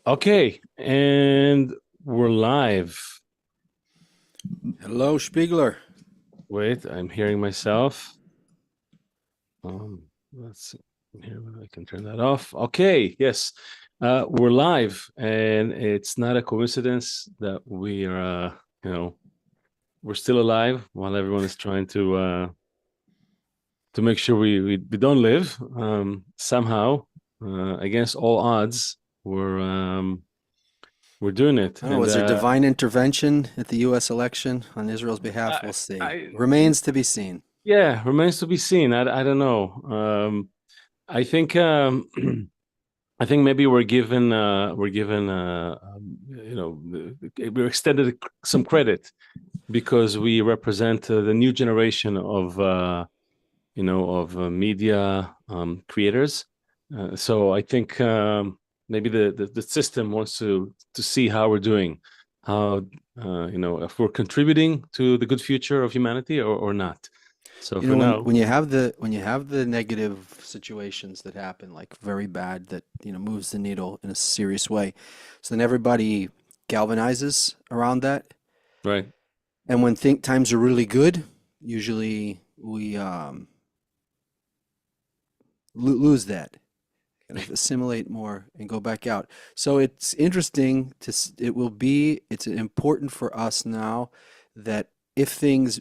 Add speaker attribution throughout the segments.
Speaker 1: Okay, and we're live.
Speaker 2: Hello, Spiegler.
Speaker 1: Wait, I'm hearing myself. Let's see here. I can turn that off. Okay, yes, we're live, and it's not a coincidence that we are, you know, we're still alive while everyone is trying to make sure we don't live. Somehow, against all odds, we're doing it,
Speaker 2: I don't know,
Speaker 1: and
Speaker 2: was there divine intervention at the U.S. election on Israel's behalf?
Speaker 1: I,
Speaker 2: We'll see.
Speaker 1: I
Speaker 2: Remains to be seen.
Speaker 1: Yeah, remains to be seen. I don't know. I think I think maybe we're extended some credit because we represent the new generation of media creators. So I think maybe the system wants to see how we're doing, how if we're contributing to the good future of humanity or not. So
Speaker 2: You
Speaker 1: for
Speaker 2: know, when
Speaker 1: now.
Speaker 2: when you have the negative situations that happen, like very bad, that moves the needle in a serious way, so then everybody galvanizes around that.
Speaker 1: Right.
Speaker 2: And when think times are really good, usually we lose that. Kind of assimilate more and go back out. So it's interesting it's important for us now that if things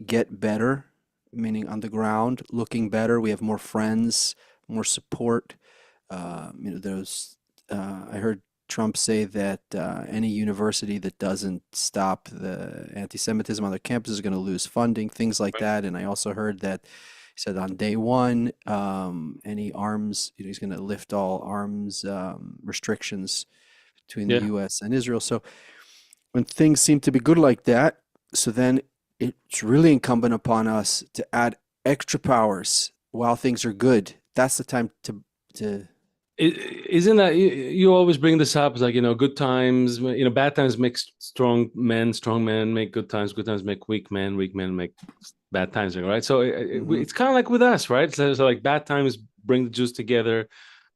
Speaker 2: get better, meaning on the ground, looking better, we have more friends, more support. There's I heard Trump say that any university that doesn't stop the anti-Semitism on their campus is going to lose funding, things like that. And I also heard that he said on day one, any arms, he's going to lift all arms restrictions between the
Speaker 1: Yeah.
Speaker 2: U.S. and Israel. So when things seem to be good like that, so then it's really incumbent upon us to add extra powers while things are good. That's the time to
Speaker 1: Isn't that you always bring this up? It's like, good times, bad times make strong men make good times make weak men make bad times, right? So
Speaker 2: Mhm.
Speaker 1: it's kind of like with us, right? So like bad times bring the Jews together.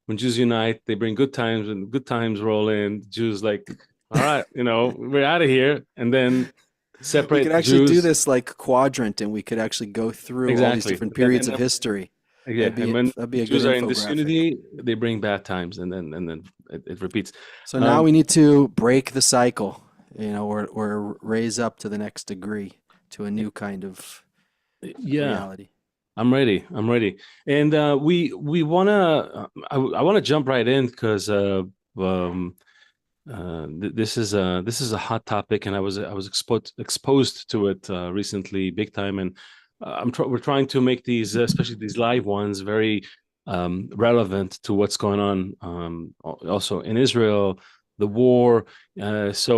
Speaker 1: When Jews unite, they bring good times, and good times roll in. Jews like, all right, we're out of here, and then
Speaker 2: We could
Speaker 1: separate the
Speaker 2: actually do
Speaker 1: Jews.
Speaker 2: this like quadrant, and we could actually go through all these
Speaker 1: Exactly.
Speaker 2: different
Speaker 1: And
Speaker 2: periods of
Speaker 1: then,
Speaker 2: history.
Speaker 1: yeah, and when
Speaker 2: That'd
Speaker 1: the
Speaker 2: be a good
Speaker 1: Jews are in
Speaker 2: infographic.
Speaker 1: disunity, they bring bad times, and then it repeats.
Speaker 2: So now
Speaker 1: Um,
Speaker 2: we need to break the cycle, or raise up to the next degree to a new kind of
Speaker 1: yeah,
Speaker 2: reality.
Speaker 1: I'm ready. I'm ready. And we wanna I wanna jump right in because um this is a hot topic, and I was exposed to it recently, big time, and we're trying to make these, especially these live ones, very relevant to what's going on, also in Israel, the war. So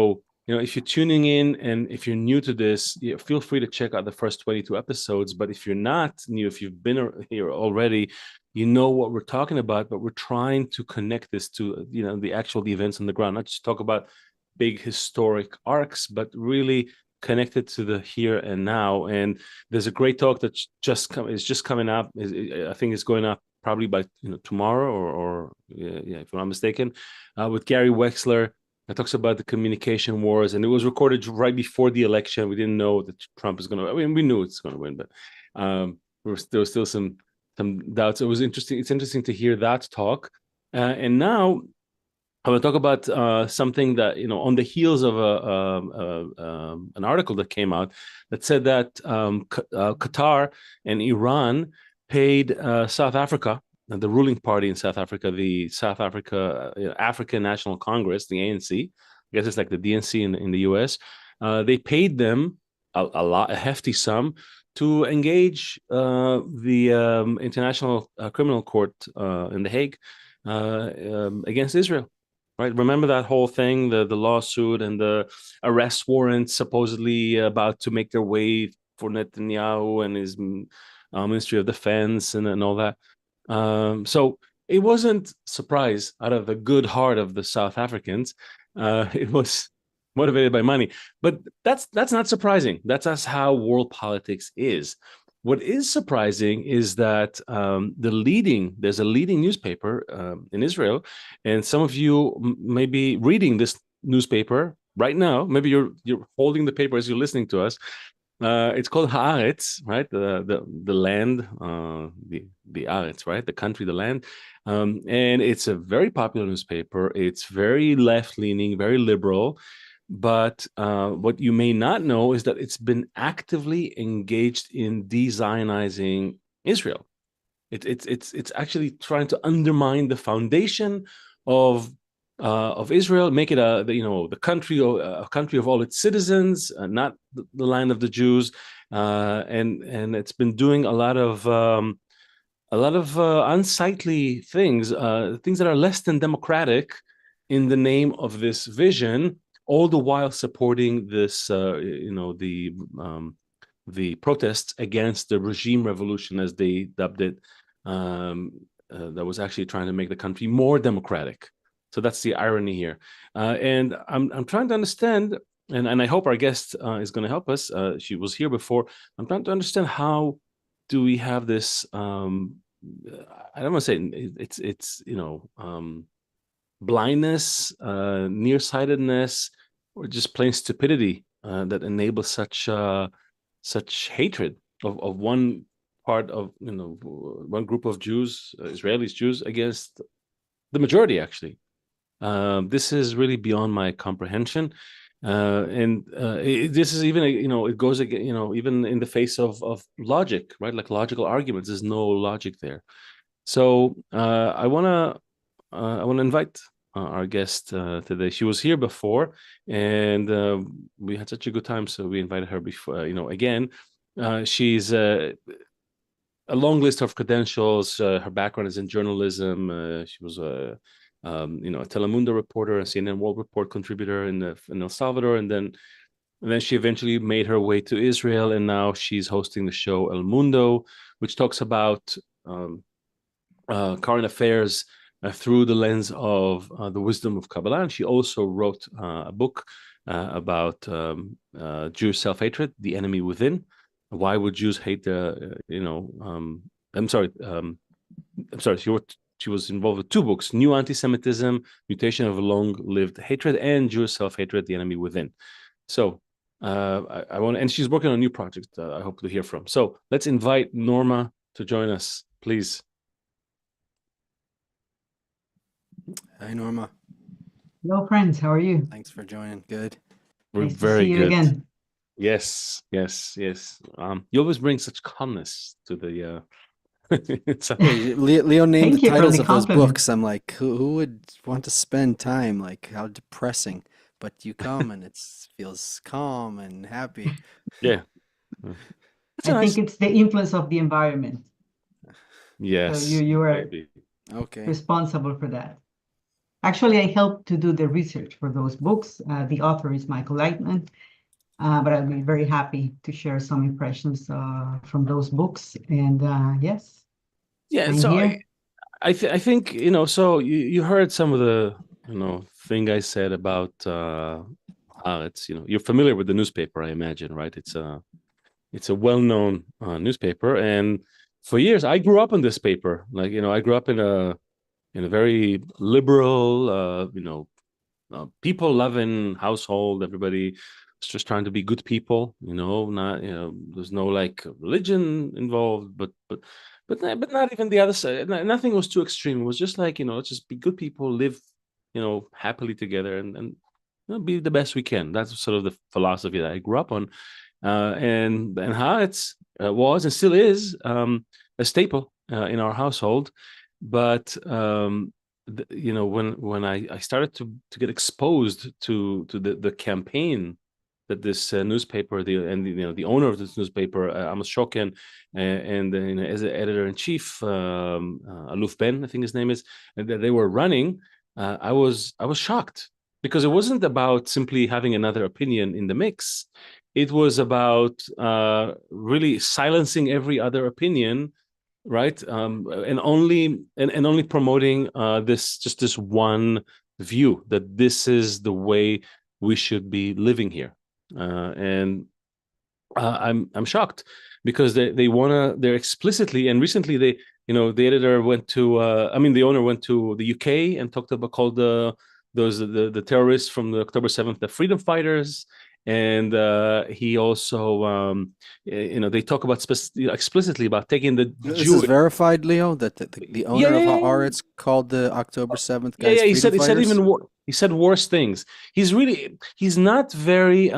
Speaker 1: if you're tuning in and if you're new to this, feel free to check out the first 22 episodes. But if you're not new, if you've been here already, you know what we're talking about, but we're trying to connect this to the actual events on the ground, not just talk about big historic arcs, but really connected to the here and now. And there's a great talk that's is just coming up. I think it's going up probably by tomorrow, or yeah, if I'm not mistaken, with Gary Wexler. That talks about the communication wars, and it was recorded right before the election. We didn't know that Trump is going to. I mean, we knew it's going to win, but there was still some doubts. It was interesting. It's interesting to hear that talk. And now I will talk about something that, on the heels of an article that came out that said that Qatar and Iran paid South Africa, the ruling party in South Africa, the South Africa African National Congress, the ANC. I guess it's like the DNC in the US. They paid them a hefty sum to engage the International Criminal Court in The Hague against Israel. Right? Remember that whole thing, the lawsuit and the arrest warrant supposedly about to make their way for Netanyahu and his Ministry of Defense and all that. So it wasn't surprise out of the good heart of the South Africans. It was motivated by money, but that's not surprising. That's how world politics is. What is surprising is that there's a leading newspaper in Israel, and some of you may be reading this newspaper right now. Maybe you're holding the paper as you're listening to us. It's called Haaretz, right? The land, the Haaretz, right? The country, the land, and it's a very popular newspaper. It's very left leaning, very liberal. But what you may not know is that it's been actively engaged in de-Zionizing Israel. It's actually trying to undermine the foundation of Israel, make it the country, a country of all its citizens, not the land of the Jews, and it's been doing a lot of unsightly things, things that are less than democratic, in the name of this vision, all the while supporting this, the protests against the regime revolution, as they dubbed it, that was actually trying to make the country more democratic. So that's the irony here. And I'm trying to understand, and I hope our guest is going to help us. She was here before. I'm trying to understand, how do we have this? I don't want to say it's blindness, nearsightedness, or just plain stupidity that enables such hatred of one part of one group of Jews, Israelis, Jews, against the majority, actually. This is really beyond my comprehension, and this is even it goes again, even in the face of logic, right? Like logical arguments, there's no logic there. So I want to invite our guest today. She was here before, and we had such a good time, so we invited her before. Again, she's a long list of credentials. Her background is in journalism. She was a Telemundo reporter, a CNN World Report contributor in El Salvador, and then she eventually made her way to Israel, and now she's hosting the show El Mundo, which talks about current affairs through the lens of the wisdom of Kabbalah. And she also wrote a book about Jewish self-hatred, The Enemy Within. Why would Jews hate I'm sorry. She was involved with two books: New Antisemitism, Mutation of a Long-Lived Hatred, and Jewish Self-Hatred, The Enemy Within. So I want, and she's working on a new project I hope to hear from. So let's invite Norma to join us, please.
Speaker 2: Hi, Norma.
Speaker 3: Hello, friends. How are you?
Speaker 2: Thanks for joining. Good.
Speaker 1: We're
Speaker 3: Nice to
Speaker 1: very
Speaker 3: see you
Speaker 1: good.
Speaker 3: again.
Speaker 1: Yes. You always bring such calmness to the.
Speaker 2: Hey, Leo named
Speaker 3: Thank
Speaker 2: the
Speaker 3: you for
Speaker 2: titles
Speaker 3: the
Speaker 2: of those
Speaker 3: compliment.
Speaker 2: books. I'm like, who would want to spend time? Like, how depressing. But you come and it feels calm and happy.
Speaker 1: Yeah. It's
Speaker 3: I
Speaker 1: a nice.
Speaker 3: think it's the influence of the environment. So
Speaker 1: Yes.
Speaker 3: you are
Speaker 1: Maybe.
Speaker 2: Okay.
Speaker 3: responsible for that. Actually, I helped to do the research for those books. The author is Michael Lightman, but I'll be very happy to share some impressions from those books. And yes,
Speaker 1: Yeah.
Speaker 3: I'm
Speaker 1: So
Speaker 3: here.
Speaker 1: I think So you heard some of the thing I said about it's you're familiar with the newspaper, I imagine, right? It's a well-known newspaper, and for years I grew up in this paper. Like I grew up in a very liberal, people-loving household. Everybody was just trying to be good people, not there's no like religion involved, but not even the other side. Nothing was too extreme. It was just like let's just be good people, live happily together, and be the best we can. That's sort of the philosophy that I grew up on, and how it's was and still is a staple in our household. But when I started to get exposed to the campaign that this newspaper, the owner of this newspaper, Amos Shoken, and as editor in chief, Aluf Ben, I think his name is, and that they were running, I was shocked, because it wasn't about simply having another opinion in the mix. It was about really silencing every other opinion, right? And only promoting this one view, that this is the way we should be living here. And I'm shocked. because they wanna, they're explicitly, and recently they, the editor went to, the owner went to the UK and talked about, called the terrorists from the October 7th, the freedom fighters. And he also, they talk about explicitly about taking the
Speaker 2: This
Speaker 1: Jew.
Speaker 2: is verified, Leo, that the owner of Haaretz called the October 7th guys
Speaker 1: he
Speaker 2: freedom
Speaker 1: said
Speaker 2: fighters?
Speaker 1: he said worse things. He's not very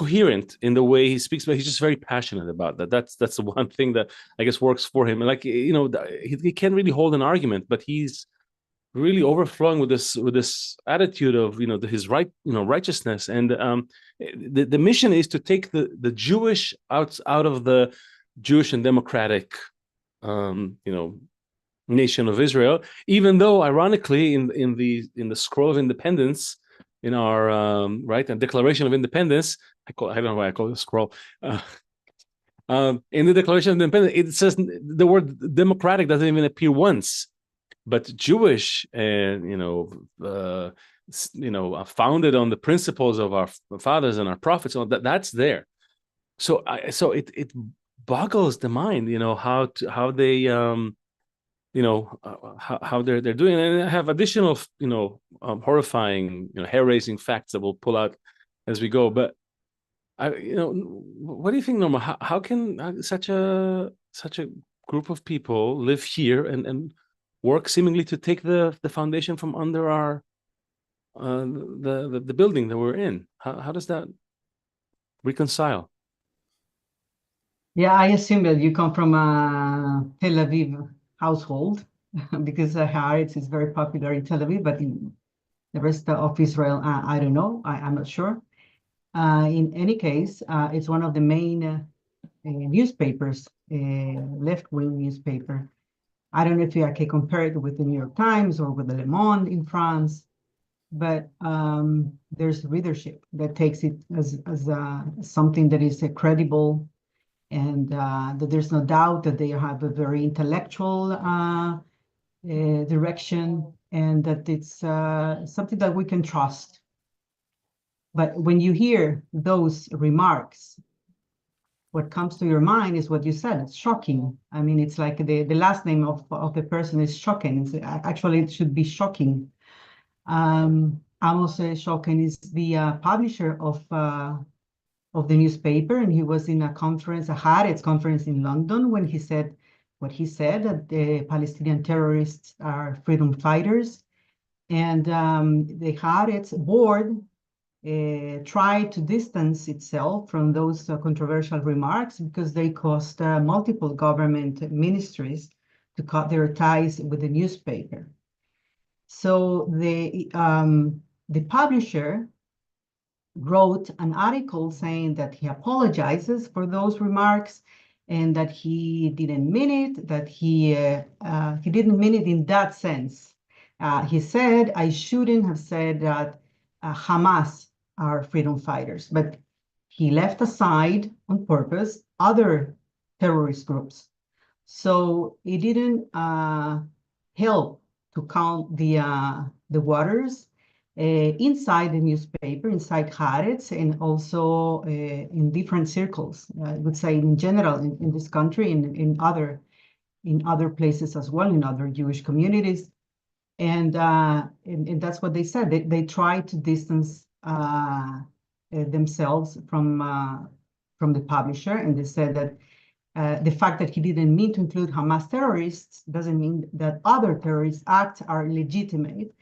Speaker 1: coherent in the way he speaks, but he's just very passionate about that. That's the one thing that I guess works for him. And like, he can't really hold an argument, but he's really overflowing with this attitude of his righteousness. And the mission is to take the Jewish out of the Jewish and democratic nation of Israel, even though ironically in the scroll of independence, in our and Declaration of Independence, I don't know why I call it a scroll. In the Declaration of Independence, it says the word democratic doesn't even appear once, but Jewish and founded on the principles of our fathers and our prophets, that's there. So it boggles the mind, how they how they're doing it. And I have additional horrifying hair-raising facts that we'll pull out as we go. But what do you think, Norma? How can such a group of people live here and work seemingly to take the foundation from under our the building that we're in? How does that reconcile?
Speaker 3: Yeah, I assume that you come from a Tel Aviv household because Haaretz is very popular in Tel Aviv, but in the rest of Israel, I don't know. I'm not sure. In any case, it's one of the main newspapers, left-wing newspaper. I don't know if I can compare it with the New York Times or with the Le Monde in France, but there's readership that takes it as something that is credible, and that there's no doubt that they have a very intellectual direction, and that it's something that we can trust. But when you hear those remarks, what comes to your mind is what you said. It's shocking. I mean, it's like the last name of the person is shocking. Actually, it should be shocking. Amos Shokin is the publisher of the newspaper, and he was in a conference, a Haaretz conference in London, when he said what he said, that the Palestinian terrorists are freedom fighters. And the Haaretz board tried to distance itself from those controversial remarks because they caused multiple government ministries to cut their ties with the newspaper. So the publisher wrote an article saying that he apologizes for those remarks and that he didn't mean it, that he didn't mean it in that sense. He said, I shouldn't have said that Hamas are freedom fighters, but he left aside on purpose other terrorist groups. So it didn't help to count the waters inside the newspaper, inside Haaretz, and also in different circles. I would say in general in this country, in other places as well, in other Jewish communities. And that's what they said. They tried to distance themselves from the publisher, and they said that the fact that he didn't mean to include Hamas terrorists doesn't mean that other terrorist acts are legitimate,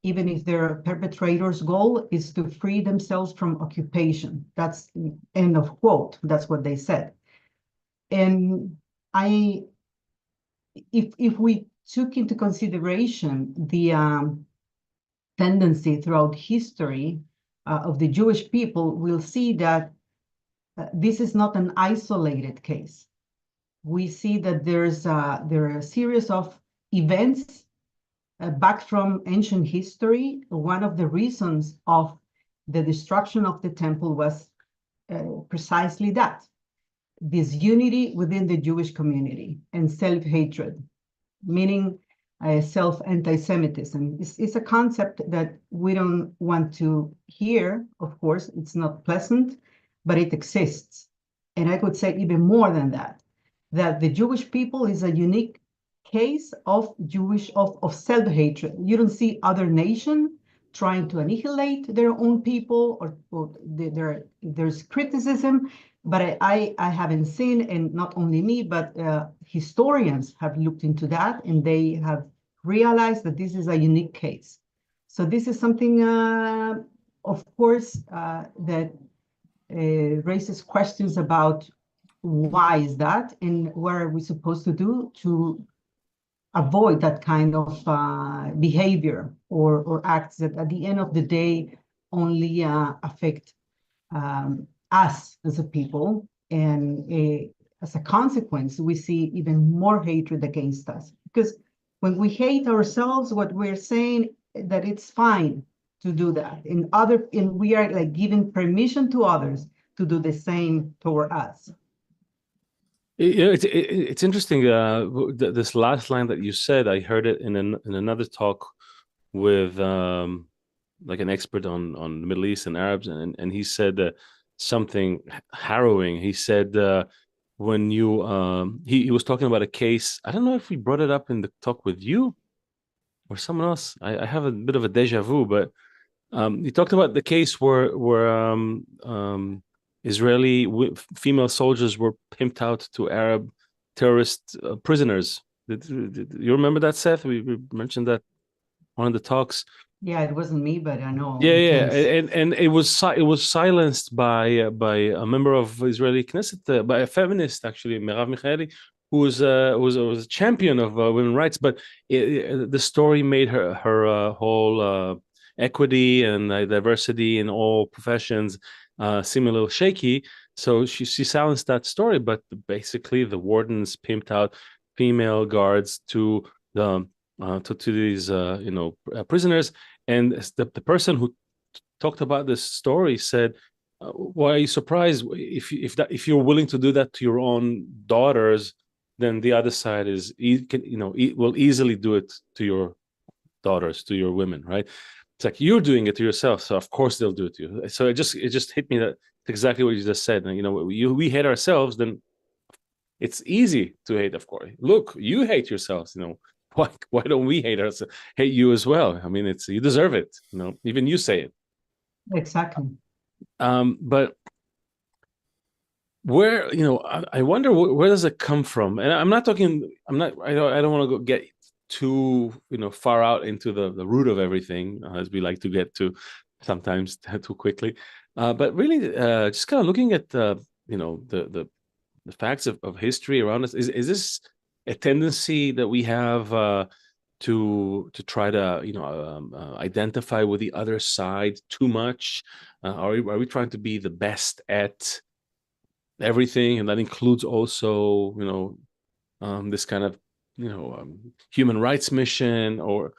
Speaker 3: even if their perpetrators' goal is to free themselves from occupation. That's end of quote. That's what they said. And if we took into consideration the tendency throughout history of the Jewish people, we'll see that this is not an isolated case. We see that there are a series of events back from ancient history. One of the reasons of the destruction of the temple was precisely that, this unity within the Jewish community and self-hatred, meaning self-anti-Semitism. It's a concept that we don't want to hear, of course. It's not pleasant, but it exists. And I could say even more than that, that the Jewish people is a unique case of self-hatred. You don't see other nation trying to annihilate their own people, or there's criticism, but I haven't seen, and not only me, but historians have looked into that, and they have realized that this is a unique case. So this is something, of course, that raises questions about why is that, and what are we supposed to do to avoid that kind of behavior or acts that at the end of the day only affect us as a people, and as a consequence we see even more hatred against us, because when we hate ourselves, what we're saying that it's fine to do that, and we are like giving permission to others to do the same toward us.
Speaker 1: It's interesting. This last line that you said, I heard it in another talk with like an expert on the Middle East and Arabs, and he said something harrowing. He said when you he was talking about a case. I don't know if we brought it up in the talk with you or someone else. I have a bit of a deja vu, but he talked about the case where Israeli female soldiers were pimped out to Arab terrorist prisoners. Did you remember that, Seth? We mentioned that one of the talks.
Speaker 3: Yeah, it wasn't me, but I know.
Speaker 1: Yeah, and it was silenced by a member of Israeli Knesset, by a feminist actually, Merav Michaeli, who was a champion of women's rights. But the story made her whole equity and diversity in all professions seem a little shaky. So she silenced that story. But basically, the wardens pimped out female guards to these prisoners. And the person who talked about this story said, "Why are you surprised? If you're willing to do that to your own daughters, then the other side will easily do it to your daughters, to your women, right? It's like you're doing it to yourself, so of course they'll do it to you." So it just hit me that exactly what you just said. And we hate ourselves, then it's easy to hate. Of course, look, you hate yourselves. Why don't we hate you as well? I mean, you deserve it. Even you say it.
Speaker 3: Exactly.
Speaker 1: But where I wonder where does it come from? And I don't want to get too far out into the root of everything, as we like to get to sometimes too quickly. But really, just kind of looking at the facts of history around us. Is this a tendency that we have to try to identify with the other side too much? Are we trying to be the best at everything, and that includes also this kind of human rights mission, or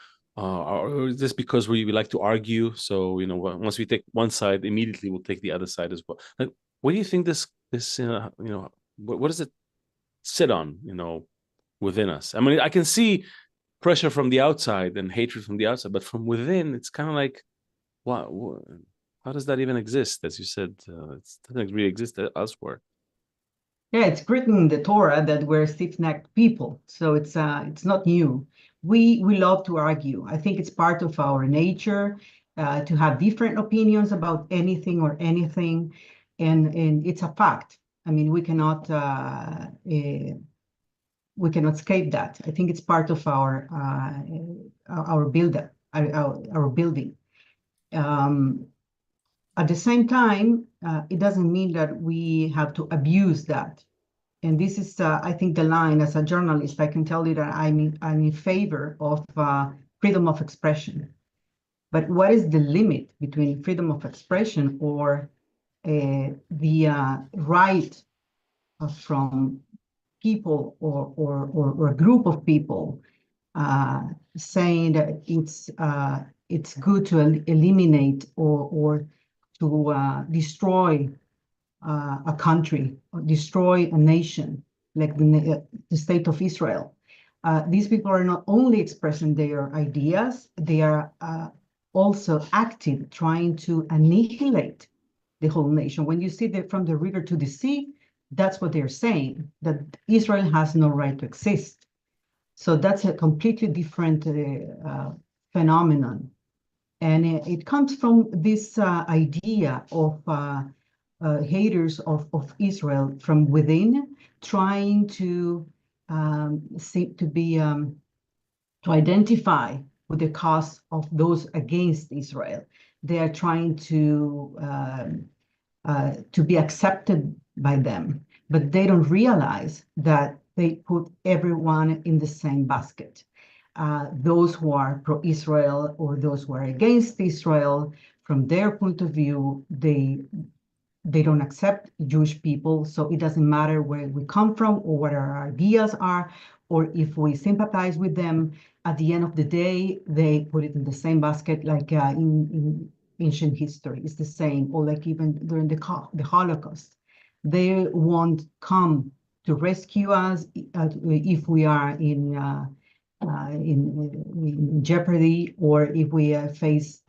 Speaker 1: just because we like to argue? So once we take one side, immediately we'll take the other side as well. Like, what do you think this what does it sit on within us? I mean, I can see pressure from the outside and hatred from the outside, but from within, it's kind of like, how does that even exist? As you said, it doesn't really exist elsewhere.
Speaker 3: Yeah, it's written in the Torah that we're stiff-necked people, so it's not new. We love to argue. I think it's part of our nature to have different opinions about anything, and it's a fact. I mean, we cannot escape that. I think it's part of our building. At the same time, it doesn't mean that we have to abuse that. And this is, I think, the line. As a journalist, I can tell you that I'm in favor of freedom of expression. But what is the limit between freedom of expression or the right from people or a group of people saying that it's good to eliminate or to destroy a country, or destroy a nation, like the state of Israel? These people are not only expressing their ideas, they are also active, trying to annihilate the whole nation. When you see that from the river to the sea, that's what they're saying, that Israel has no right to exist. So that's a completely different phenomenon. And it comes from this idea of haters of Israel from within, trying to seek to be to identify with the cause of those against Israel. They are trying to be accepted by them, but they don't realize that they put everyone in the same basket. Those who are pro-Israel or those who are against Israel, from their point of view, they don't accept Jewish people, so it doesn't matter where we come from or what our ideas are, or if we sympathize with them. At the end of the day, they put it in the same basket, like in ancient history. It's the same, or like even during the Holocaust. They won't come to rescue us if we are in jeopardy, or if we face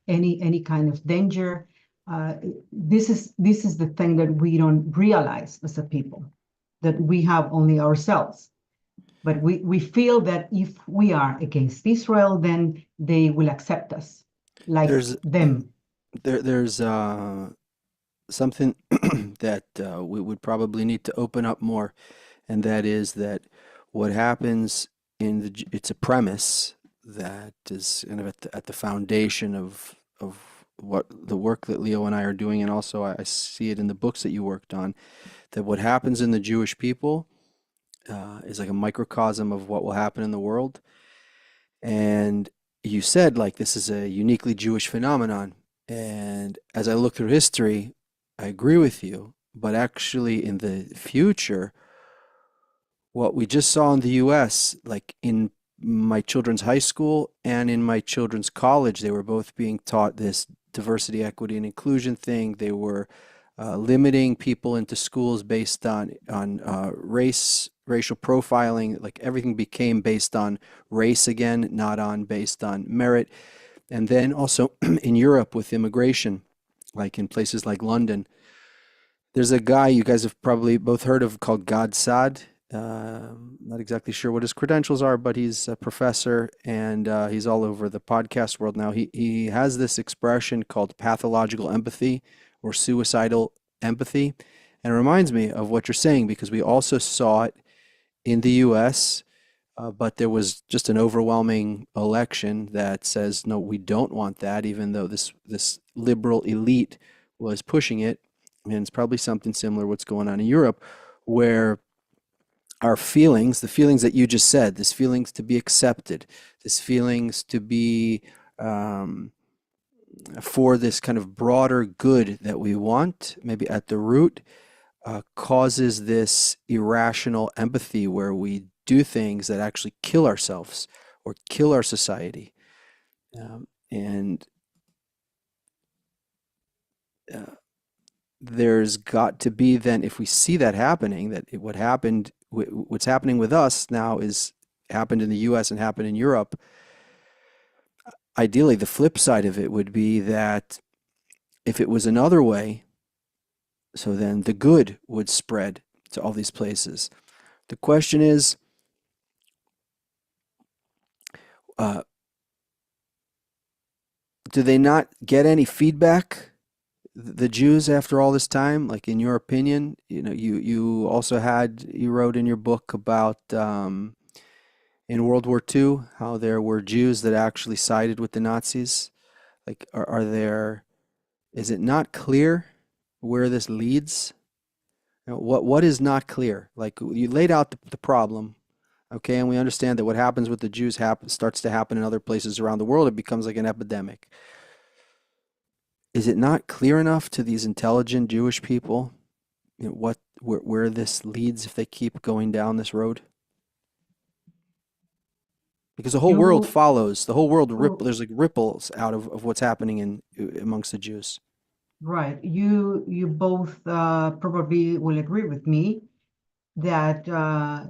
Speaker 3: any kind of danger. This is the thing that we don't realize as a people, that we have only ourselves. But we feel that if we are against Israel, then they will accept us like
Speaker 2: There's
Speaker 3: them.
Speaker 2: there's something that we would probably need to open up more, and that is that what happens it's a premise that is kind of at the foundation of what the work that Leo and I are doing, and also I see it in the books that you worked on, that what happens in the Jewish people is like a microcosm of what will happen in the world. And you said like this is a uniquely Jewish phenomenon. And as I look through history, I agree with you. But actually, in the future, what we just saw in the US, like in my children's high school and in my children's college, they were both being taught this diversity, equity, and inclusion thing. They were limiting people into schools based on racial profiling. Like everything became based on race again, not on based on merit. And then also in Europe with immigration, like in places like London, there's a guy you guys have probably both heard of called Gad Saad. Not exactly sure what his credentials are, but he's a professor and he's all over the podcast world now. He has this expression called pathological empathy or suicidal empathy. And it reminds me of what you're saying because we also saw it in the US, but there was just an overwhelming election that says, no, we don't want that, even though this liberal elite was pushing it. And it's probably something similar what's going on in Europe, where our feelings, the feelings that you just said, this feelings to be accepted, this feelings to be for this kind of broader good that we want, maybe at the root, causes this irrational empathy where we do things that actually kill ourselves or kill our society. And there's got to be then, if we see that happening, that what's happening with us now is happened in the US and happened in Europe. Ideally, the flip side of it would be that if it was another way, so then the good would spread to all these places. The question is, do they not get any feedback, the Jews, after all this time? Like, in your opinion, you also you wrote in your book about in World War II how there were Jews that actually sided with the Nazis. Like, is it not clear where this leads? What is not clear? Like, you laid out the problem, okay, and we understand that what happens with the Jews starts to happen in other places around the world. It becomes like an epidemic. Is it not clear enough to these intelligent Jewish people, where this leads if they keep going down this road? Because the whole world follows. The whole world there's like ripples out of what's happening amongst the Jews.
Speaker 3: Right. You both probably will agree with me that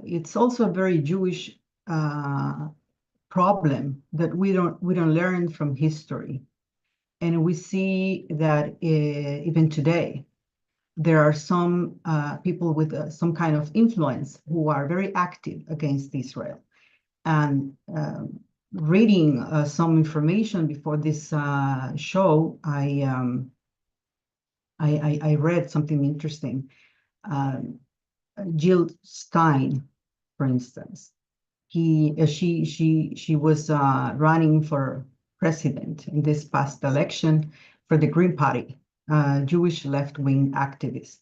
Speaker 3: it's also a very Jewish problem that we don't learn from history. And we see that even today, there are some people with some kind of influence who are very active against Israel. And reading some information before this show, I read something interesting. Jill Stein, for instance, she was running for president in this past election for the Green Party, Jewish left-wing activist.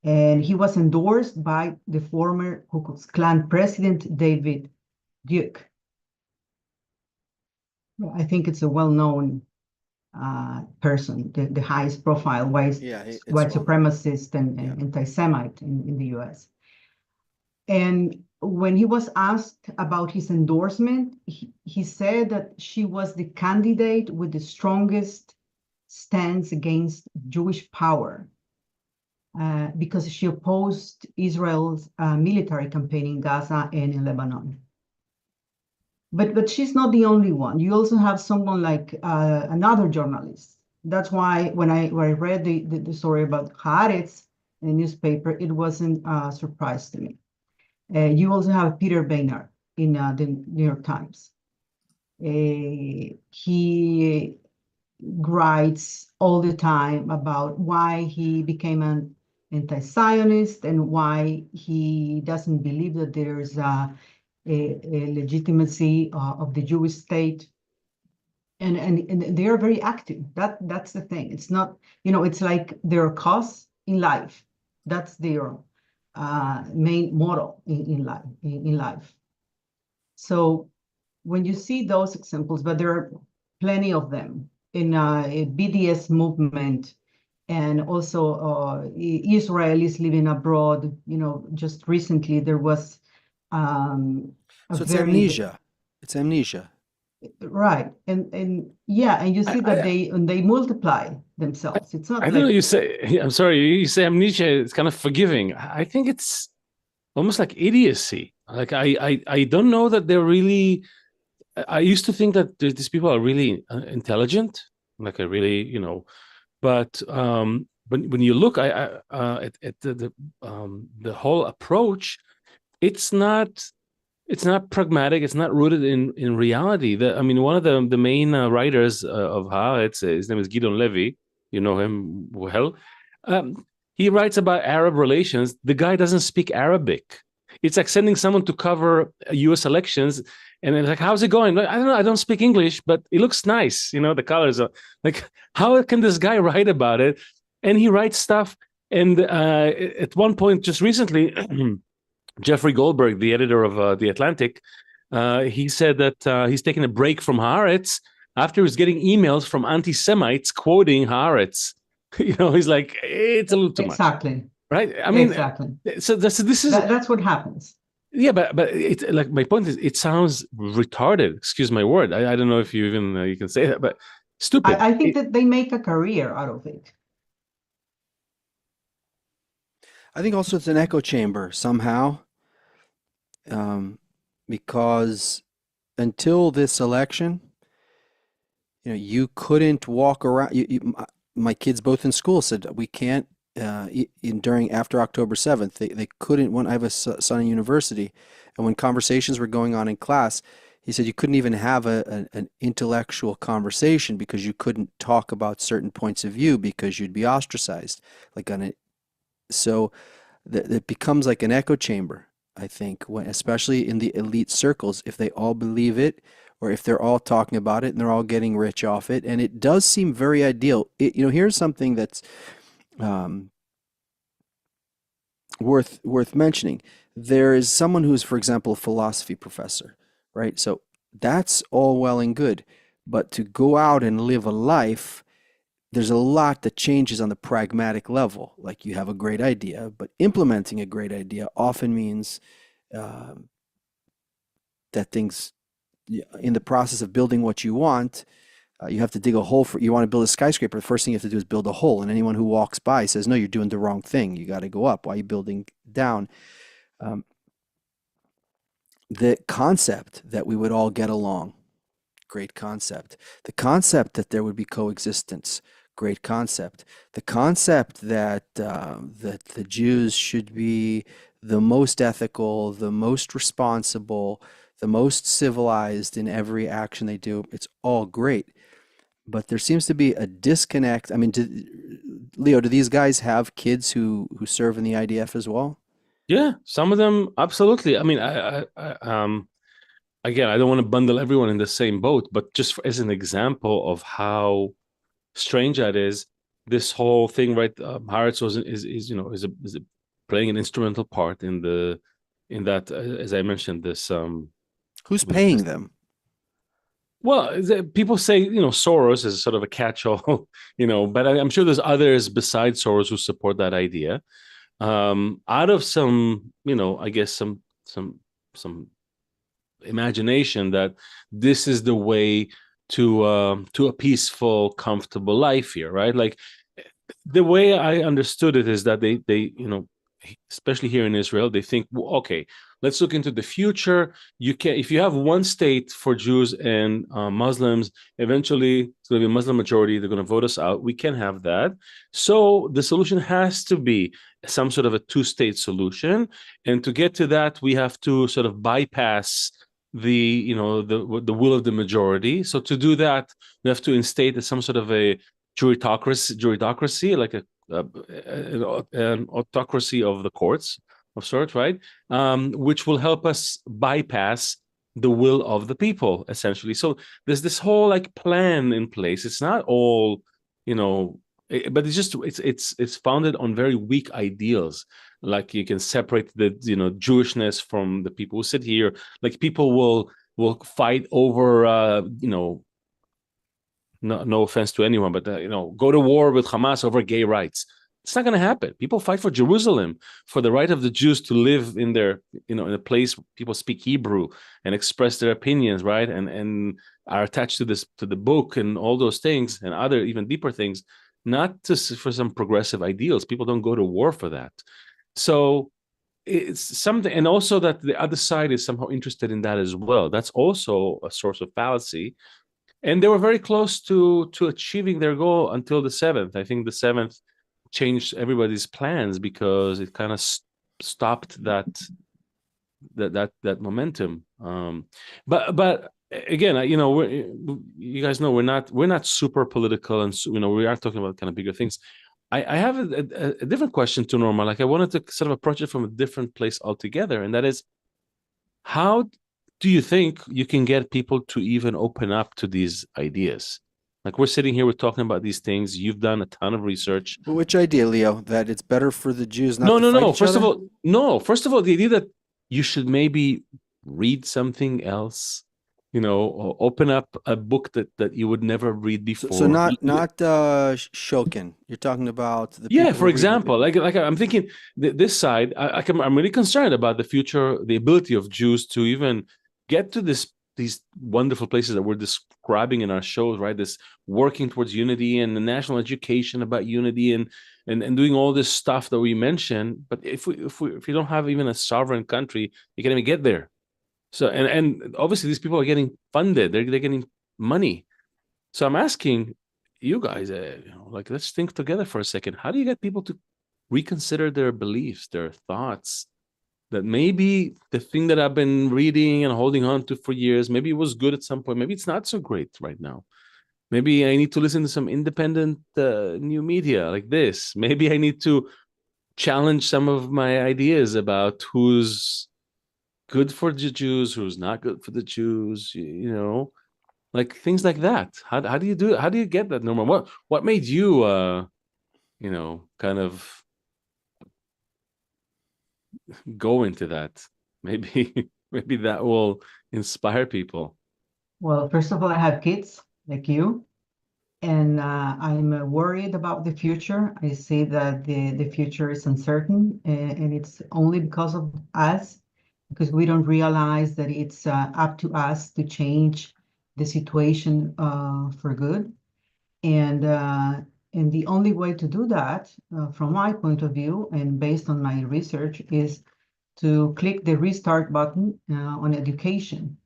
Speaker 3: And he was endorsed by the former Ku Klux Klan president, David Duke. I think it's a well-known person, the highest profile white supremacist and anti-Semite in the US. And when he was asked about his endorsement, he said that she was the candidate with the strongest stance against Jewish power because she opposed Israel's military campaign in Gaza and in Lebanon. But she's not the only one. You also have someone like another journalist. That's why when I read the story about Haaretz in the newspaper, it wasn't a surprise to me. You also have Peter Boehner in the New York Times. He writes all the time about why he became an anti-Zionist and why he doesn't believe that there's a legitimacy of the Jewish state, and they are very active. That's the thing. It's not, it's like their cause in life. That's their main motto in life. So when you see those examples, but there are plenty of them in a BDS movement, and also Israelis living abroad. Just recently there was
Speaker 2: so it's amnesia. It's amnesia.
Speaker 3: Right. And you see that they multiply themselves. It's not
Speaker 1: I don't know, you say, I'm sorry, you say amnesia, it's kind of forgiving. I think it's almost like idiocy. Like I don't know that they're really, I used to think that these people are really intelligent, like I really, but when you look at the whole approach, it's not pragmatic. It's not rooted in reality. One of the main writers of Haaretz, his name is Gideon Levy. You know him well. He writes about Arab relations. The guy doesn't speak Arabic. It's like sending someone to cover U.S. elections, and it's like, how's it going? I don't know. I don't speak English, but it looks nice. The colors are like, how can this guy write about it? And he writes stuff. And at one point, just recently, Jeffrey Goldberg, the editor of The Atlantic, he said that he's taking a break from Haaretz after he's getting emails from anti-Semites quoting Haaretz. He's like, it's a little too much.
Speaker 3: Exactly.
Speaker 1: Right?
Speaker 3: Exactly.
Speaker 1: So this is
Speaker 3: that's what happens.
Speaker 1: Yeah, but it's like, my point is, it sounds retarded. Excuse my word. I don't know if you even you can say that, but stupid.
Speaker 3: I think that they make a career out of it.
Speaker 2: I think also it's an echo chamber somehow, because until this election, you couldn't walk around. My kids both in school said we can't. After October 7th, they couldn't. When I have a son in university, and when conversations were going on in class, he said you couldn't even have an intellectual conversation because you couldn't talk about certain points of view because you'd be ostracized. So that becomes like an echo chamber, I think, especially in the elite circles, if they all believe it, or if they're all talking about it and they're all getting rich off it. And it does seem very ideal. Here's something that's worth mentioning. There is someone who's, for example, a philosophy professor, right? So that's all well and good, but to go out and live a life, there's a lot that changes on the pragmatic level. Like, you have a great idea, but implementing a great idea often means that things, in the process of building what you want, you have to dig a hole you want to build a skyscraper. The first thing you have to do is build a hole. And anyone who walks by says, no, you're doing the wrong thing. You got to go up. Why are you building down? The concept that we would all get along, great concept. The concept that there would be coexistence, great concept. The concept that that the Jews should be the most ethical, the most responsible, the most civilized in every action they do, it's all great. But there seems to be a disconnect. I mean, Leo, do these guys have kids who serve in the IDF as well?
Speaker 1: Yeah, some of them absolutely. I mean, again, I don't want to bundle everyone in the same boat, but just as an example of how strange that is, this whole thing, right? Haaretz is playing an instrumental part in that, as I mentioned, this
Speaker 2: Who's paying them?
Speaker 1: well, people say, Soros is sort of a catch-all, but I'm sure there's others besides Soros who support that idea. Out of some, I guess some imagination that this is the way to a peaceful, comfortable life here, right? Like the way I understood it is that they especially here in Israel, they think, well, okay, let's look into the future. You can, if you have one state for Jews and Muslims, eventually it's going to be a Muslim majority. They're going to vote us out. We can't have that. So the solution has to be some sort of a two-state solution. And to get to that, we have to sort of bypass the will of the majority. So to do that, we have to instate some sort of a juridocracy, like an autocracy of the courts of sorts, right? Which will help us bypass the will of the people, essentially. So there's this whole like plan in place. It's not all, but it's founded on very weak ideals. Like you can separate the Jewishness from the people who sit here. Like people will fight over no offense to anyone, but go to war with Hamas over gay rights. It's not going to happen. People fight for Jerusalem, for the right of the Jews to live in their, in a place where people speak Hebrew and express their opinions, right? And are attached to the book and all those things and other even deeper things, not just for some progressive ideals. People don't go to war for that. So it's something, and also that the other side is somehow interested in that as well. That's also a source of fallacy. And they were very close to achieving their goal until the 7th. I think the 7th changed everybody's plans because it kind of stopped that momentum. But again, you guys know we're not super political, and we are talking about kind of bigger things. I have a different question to Norma. Like I wanted to sort of approach it from a different place altogether, and that is, how do you think you can get people to even open up to these ideas? Like we're sitting here, we're talking about these things. You've done a ton of research.
Speaker 2: Which idea, Leo? That it's better for the Jews not to fight each
Speaker 1: First
Speaker 2: other?
Speaker 1: of all, no. First of all, the idea that you should maybe read something else, or open up a book that you would never read before.
Speaker 2: So not Shokin. You're talking about the
Speaker 1: Yeah,
Speaker 2: people
Speaker 1: for
Speaker 2: who read
Speaker 1: example, like I'm thinking this side, I'm really concerned about the future, the ability of Jews to even get to these wonderful places that we're describing in our shows, right? This working towards unity and the national education about unity and doing all this stuff that we mentioned. But if you don't have even a sovereign country, you can't even get there. So and obviously these people are getting funded; they're getting money. So I'm asking you guys, like let's think together for a second. How do you get people to reconsider their beliefs, their thoughts? That maybe the thing that I've been reading and holding on to for years, maybe it was good at some point. Maybe it's not so great right now. Maybe I need to listen to some independent new media like this. Maybe I need to challenge some of my ideas about who's good for the Jews, who's not good for the Jews, like things like that. How do you do it? How do you get that, Norma? What made you, kind of go into that? Maybe that will inspire people.
Speaker 3: Well, first of all, I have kids like you, and I'm worried about the future. I see that the future is uncertain, and it's only because of us, because we don't realize that it's up to us to change the situation for good. And the only way to do that, from my point of view, and based on my research, is to click the restart button on education.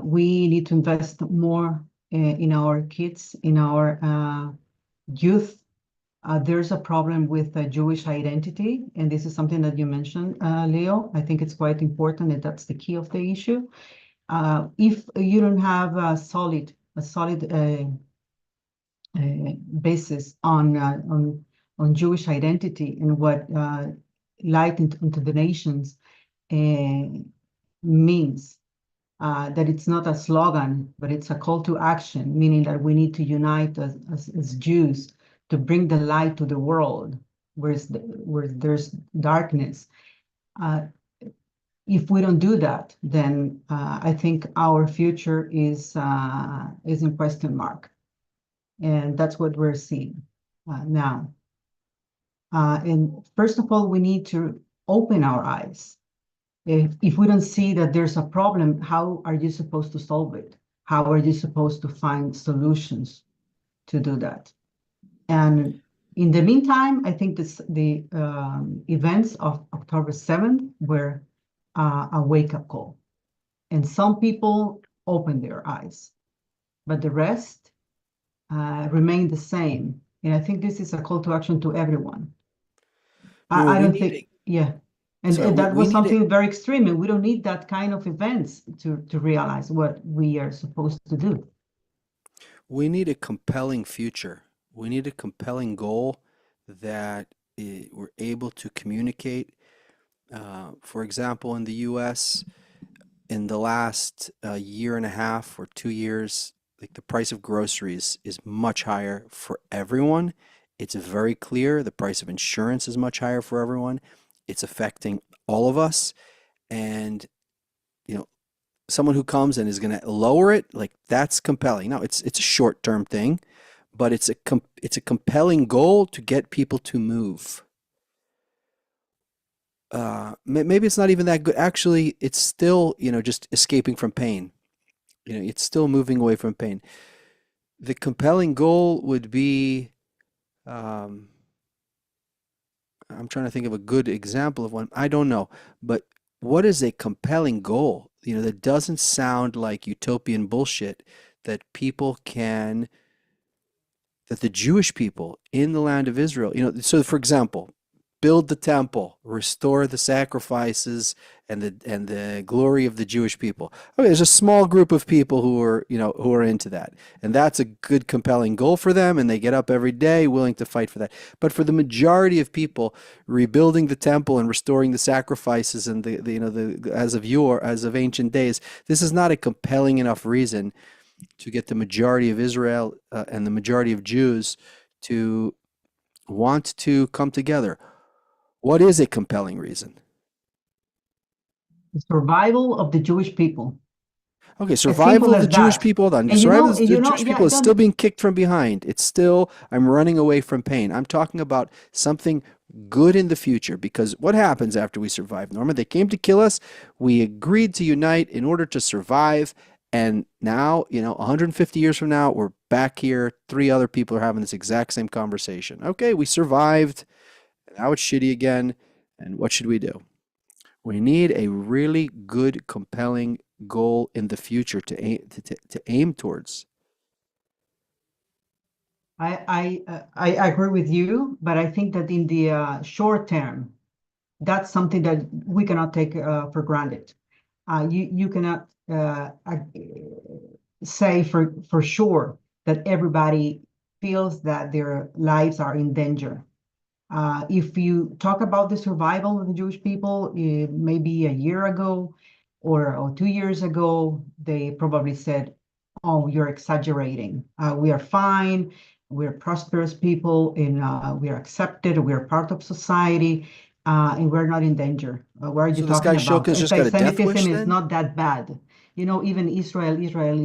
Speaker 3: We need to invest more in our kids, in our youth. There's a problem with Jewish identity, and this is something that you mentioned, Leo. I think it's quite important, and that's the key of the issue. If you don't have a solid basis on Jewish identity and what light into the nations means, that it's not a slogan, but it's a call to action, meaning that we need to unite as Jews to bring the light to the world where there's darkness. If we don't do that, then I think our future is in question mark. And that's what we're seeing now. And first of all, we need to open our eyes. If we don't see that there's a problem, how are you supposed to solve it? How are you supposed to find solutions to do that? And in the meantime, I think the events of October 7th were a wake-up call. And some people opened their eyes, but the rest remain the same. And I think this is a call to action to everyone. I don't think, yeah. And that was something very extreme, and we don't need that kind of events to realize what we are supposed to do.
Speaker 2: We need a compelling future. We need a compelling goal that we're able to communicate. For example, in the U.S., in the last year and a half or 2 years, like the price of groceries is much higher for everyone. It's very clear. The price of insurance is much higher for everyone. It's affecting all of us. And, someone who comes and is going to lower it, like that's compelling. Now, it's a short-term thing, but it's a compelling goal to get people to move. Maybe it's not even that good. Actually, it's still, just escaping from pain. It's still moving away from pain. The compelling goal would be, I'm trying to think of a good example of one. I don't know, but what is a compelling goal? That doesn't sound like utopian bullshit that the Jewish people in the land of Israel, so for example, build the temple, restore the sacrifices and the glory of the Jewish people. Okay, there's a small group of people who are into that. And that's a good compelling goal for them, and they get up every day willing to fight for that. But for the majority of people, rebuilding the temple and restoring the sacrifices and as of ancient days, this is not a compelling enough reason to get the majority of Israel and the majority of Jews to want to come together. What is a compelling reason?
Speaker 3: The survival of the Jewish people.
Speaker 2: Okay, survival of the Jewish people. Hold on. Survival of the Jewish people is still being kicked from behind. It's still, I'm running away from pain. I'm talking about something good in the future, because what happens after we survive, Norma? They came to kill us. We agreed to unite in order to survive. And now, 150 years from now, we're back here. 3 other people are having this exact same conversation. Okay, we survived. Now it's shitty again. And what should we do? We need a really good, compelling goal in the future to aim towards.
Speaker 3: I agree with you, but I think that in the short term, that's something that we cannot take for granted. You cannot say for sure that everybody feels that their lives are in danger. If you talk about the survival of the Jewish people, maybe a year ago or 2 years ago, they probably said, "Oh, you're exaggerating. We are fine. We're prosperous people, and we are accepted. We are part of society, and we're not in danger. What are you talking about? Anti-Semitism is not that bad. Even Israel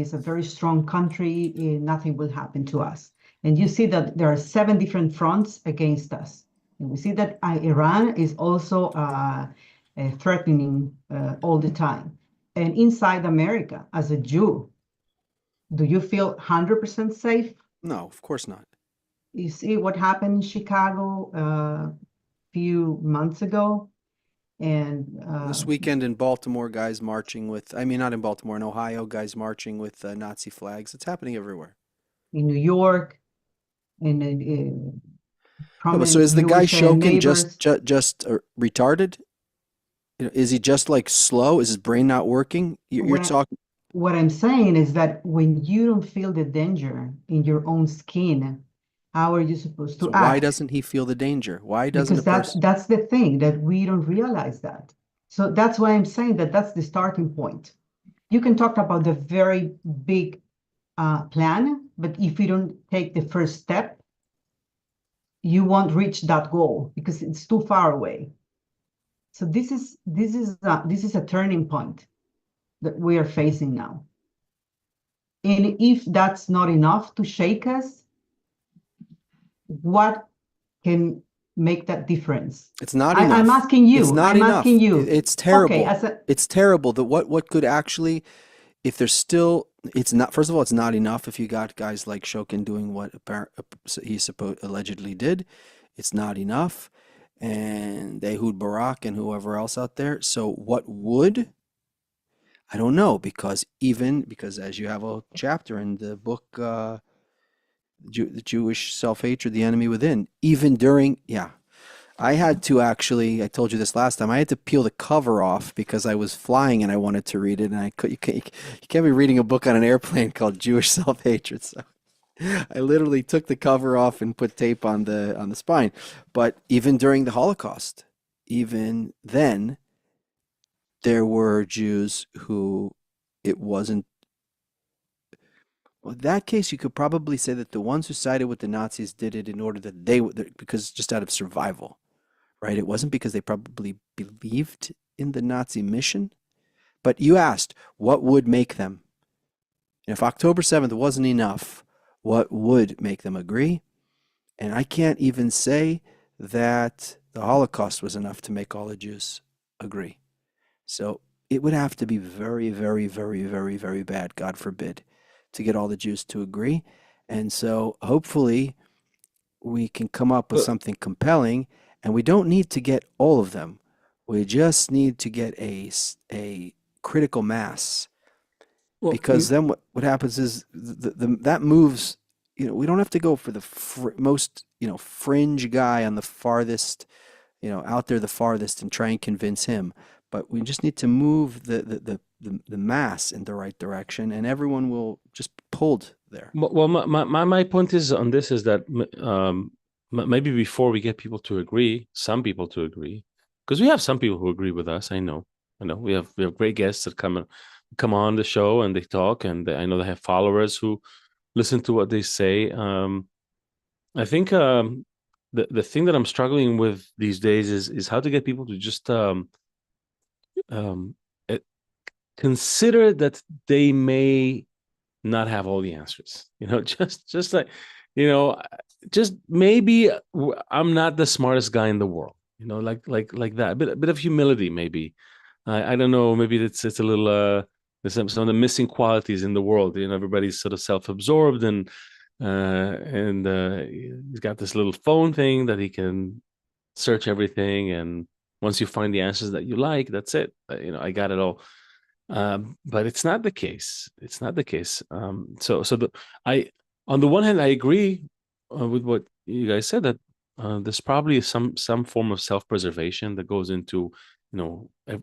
Speaker 3: is a very strong country. Nothing will happen to us." And you see that there are 7 different fronts against us. And we see that Iran is also threatening all the time. And inside America, as a Jew, do you feel 100% safe?
Speaker 2: No, of course not.
Speaker 3: You see what happened in Chicago a few months ago? And
Speaker 2: this weekend in Baltimore, guys marching with, not in Baltimore, in Ohio, guys marching with Nazi flags. It's happening everywhere.
Speaker 3: In New York, and
Speaker 2: No, but
Speaker 3: prominent
Speaker 2: so is the guy
Speaker 3: Jewish
Speaker 2: Shokin
Speaker 3: neighbors.
Speaker 2: just retarded? You know, is he just like slow? Is his brain not working? You're
Speaker 3: What
Speaker 2: talking.
Speaker 3: what I'm saying is that when you don't feel the danger in your own skin, how are you supposed
Speaker 2: So
Speaker 3: to
Speaker 2: why
Speaker 3: act?
Speaker 2: doesn't he feel the danger? Why doesn't a
Speaker 3: Because
Speaker 2: person?
Speaker 3: that's the thing that we don't realize that. So that's why I'm saying that that's the starting point. You can talk about the very big plan, but if you don't take the first step, you won't reach that goal because it's too far away. So this is a turning point that we are facing now. And if that's not enough to shake us, what can make that difference?
Speaker 2: It's not
Speaker 3: I'm
Speaker 2: enough.
Speaker 3: asking
Speaker 2: It's
Speaker 3: you.
Speaker 2: not
Speaker 3: I'm asking
Speaker 2: enough.
Speaker 3: you.
Speaker 2: It's
Speaker 3: Okay,
Speaker 2: terrible. It's terrible that what could actually, if there's still, it's not, first of all, it's not enough if you got guys like Shokin doing what he allegedly did. It's not enough. And Ehud Barak and whoever else out there. So what would? I don't know, because as you have a chapter in the book, the Jewish self-hatred, the enemy within, even during, yeah, I had to actually, I told you this last time, I had to peel the cover off because I was flying and I wanted to read it. And you can't be reading a book on an airplane called Jewish Self-Hatred. So I literally took the cover off and put tape on the spine. But even during the Holocaust, even then, there were Jews who it wasn't. Well, in that case, you could probably say that the ones who sided with the Nazis did it in order that because just out of survival, right? It wasn't because they probably believed in the Nazi mission. But you asked, what would make them? And if October 7th wasn't enough, what would make them agree? And I can't even say that the Holocaust was enough to make all the Jews agree. So it would have to be very, very, very, very, very bad, God forbid, to get all the Jews to agree. And so hopefully we can come up with
Speaker 1: But
Speaker 2: something compelling, and we don't need to get all of them. We just need to get a critical mass,
Speaker 1: well,
Speaker 2: because then what happens is that moves. We don't have to go for the most fringe guy on the farthest, out there the farthest, and try and convince him. But we just need to move the mass in the right direction, and everyone will just be pulled there.
Speaker 1: well, my point is on this is that maybe before we get people to agree, some people to agree, because we have some people who agree with us. I know we have great guests that come on the show and they talk, and I know they have followers who listen to what they say. I think the thing that I'm struggling with these days is how to get people to just um, eh, consider that they may not have all the answers. Just like, just maybe I'm not the smartest guy in the world. Like that. A bit of humility, maybe. I don't know. Maybe it's a little. There's some of the missing qualities in the world. Everybody's sort of self-absorbed and he's got this little phone thing that he can search everything, and once you find the answers that you like, that's it. I got it all. But it's not the case. It's not the case. I, on the one hand, I agree with what you guys said, that there's probably some form of self-preservation that goes into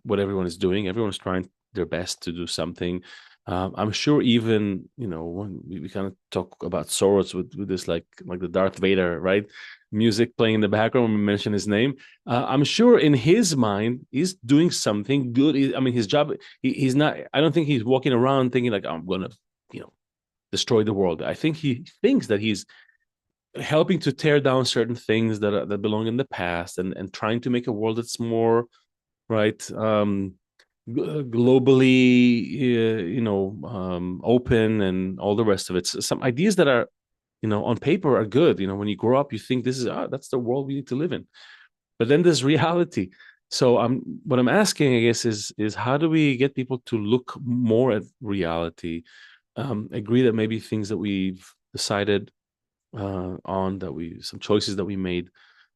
Speaker 1: what everyone is doing. Everyone's trying their best to do something. I'm sure even when we kind of talk about Soros with this like the Darth Vader, right, music playing in the background when we mention his name. I'm sure in his mind he's doing something good. I mean, his job. He's not. I don't think he's walking around thinking like I'm gonna destroy the world. I think he thinks that he's helping to tear down certain things that belong in the past, and trying to make a world that's more right, globally, open, and all the rest of it. So some ideas that are, on paper are good. When you grow up, you think that's the world we need to live in. But then there's reality. So what I'm asking, I guess, is how do we get people to look more at reality, agree that maybe things that we've decided on, some choices that we made,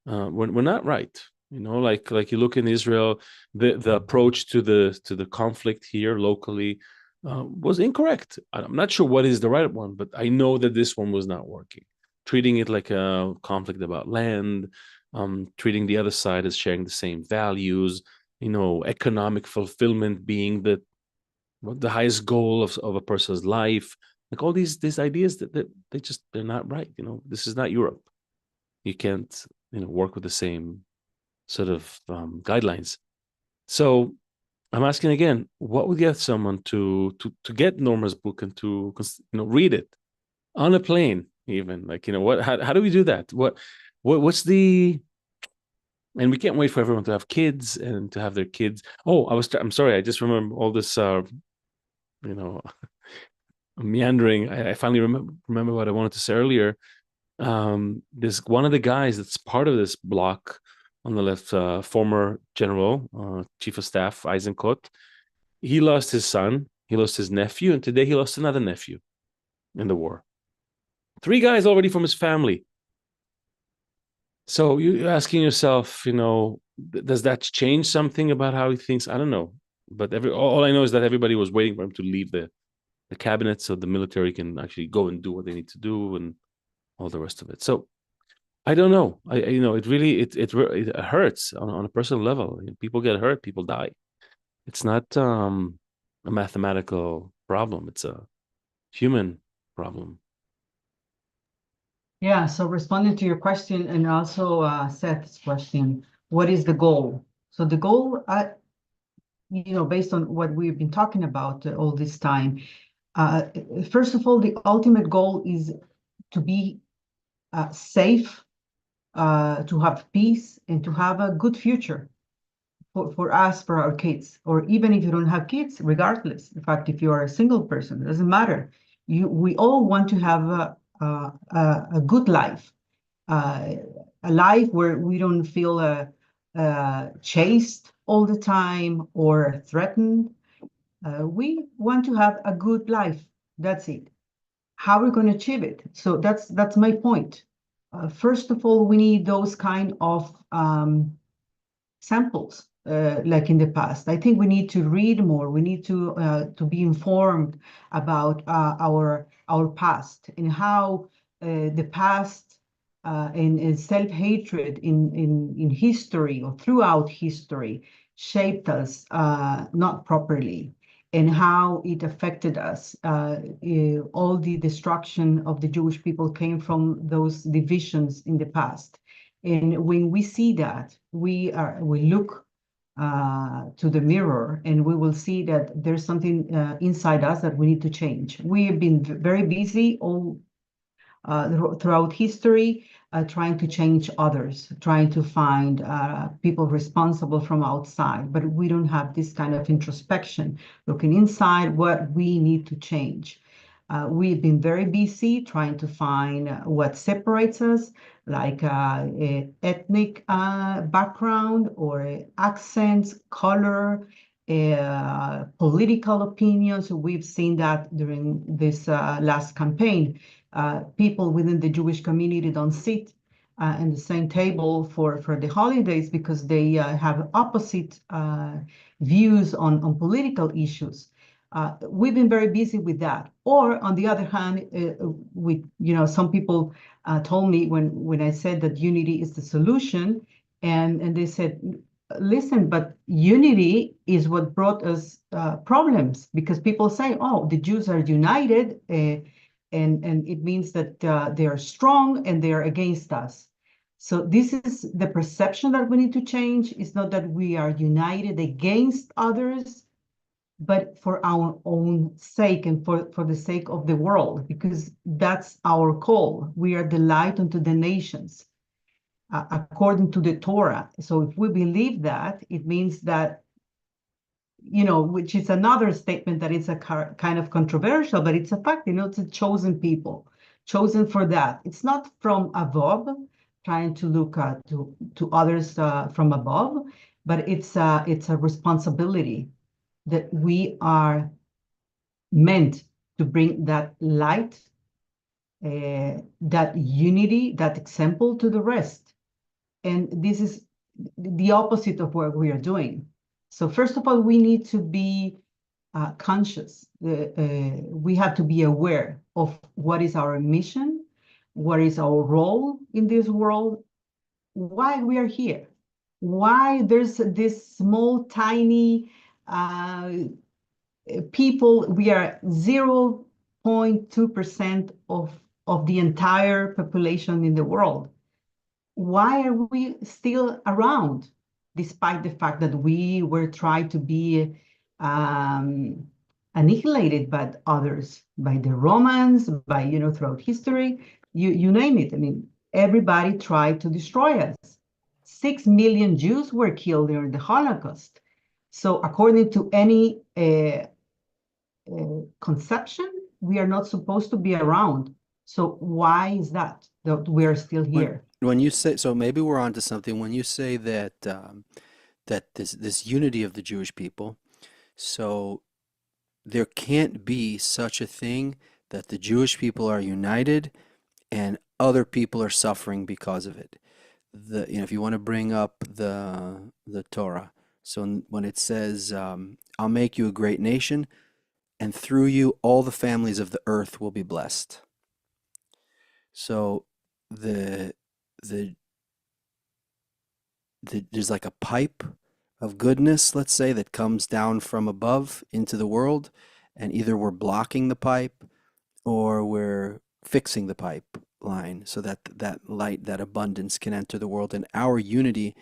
Speaker 1: we're not right. Like you look in Israel, the approach to the conflict here locally was incorrect. I'm not sure what is the right one, but I know that this one was not working. treating it like a conflict about land, treating the other side as sharing the same values, economic fulfillment being the highest goal of a person's life. Like all these ideas that they're not right. This is not Europe. You can't work with the same sort of guidelines. So I'm asking again, what would get someone to get Norma's book and to read it on a plane, even like how do we do that? What's the and we can't wait for everyone to have kids and to have their kids. Oh, I'm sorry, I just remember all this you know meandering. I finally remember what I wanted to say earlier. This one of the guys that's part of this block on the left, former general, chief of staff Eisenkot, he lost his son, he lost his nephew, and today he lost another nephew in the war. 3 guys already from his family. So you're asking yourself, does that change something about how he thinks? I don't know. But all I know is that everybody was waiting for him to leave the cabinet so the military can actually go and do what they need to do and all the rest of it. So I don't know. It really it hurts on a personal level. People get hurt, people die. It's not a mathematical problem. It's a human problem.
Speaker 3: Yeah, so responding to your question and also Seth's question, what is the goal? So the goal, based on what we've been talking about all this time, first of all, the ultimate goal is to be safe, to have peace, and to have a good future for us, for our kids, or even if you don't have kids, regardless. In fact, if you are a single person, it doesn't matter. We all want to have a good life, a life where we don't feel chased all the time or threatened. We want to have a good life. That's it. How are we going to achieve it? So that's my point. First of all, we need those kind of samples like in the past. I think we need to read more. We need to be informed about our past and how the past and self-hatred in history or throughout history shaped us not properly, and how it affected us. All the destruction of the Jewish people came from those divisions in the past. And when we see that, we look to the mirror, and we will see that there's something inside us that we need to change. We have been very busy all throughout history, trying to change others, trying to find people responsible from outside, but we don't have this kind of introspection, looking inside what we need to change. We've been very busy trying to find what separates us, like ethnic background or accents, color, political opinions. We've seen that during this last campaign. People within the Jewish community don't sit in the same table for the holidays because they have opposite views on political issues. We've been very busy with that. Or on the other hand, some people told me when I said that unity is the solution, and they said, listen, but unity is what brought us problems, because people say, oh, the Jews are united, and it means that they are strong and they are against us. So this is the perception that we need to change. It's not that we are united against others, but for our own sake and for the sake of the world, because that's our call. We are the light unto the nations, according to the Torah. So if we believe that, it means that, which is another statement that is a kind of controversial, but it's a fact, it's a chosen people, chosen for that. It's not from above, trying to look to others from above, but it's a responsibility that we are meant to bring that light, that unity, that example to the rest. And this is the opposite of what we are doing. So first of all, we need to be conscious. We have to be aware of what is our mission, what is our role in this world, why we are here, why there's this small, tiny people, we are 0.2% of the entire population in the world. Why are we still around, despite the fact that we were trying to be annihilated by others, by the Romans, by, throughout history, you name it. I mean, everybody tried to destroy us. 6 million Jews were killed during the Holocaust. So according to any conception, we are not supposed to be around. So why is that we are still here?
Speaker 2: When you say, so maybe we're onto something. When you say that that this unity of the Jewish people, so there can't be such a thing that the Jewish people are united and other people are suffering because of it. If you want to bring up the Torah, so when it says, "I'll make you a great nation, and through you all the families of the earth will be blessed." So there's like a pipe of goodness, let's say, that comes down from above into the world, and either we're blocking the pipe or we're fixing the pipeline so that that light, that abundance can enter the world. And our unity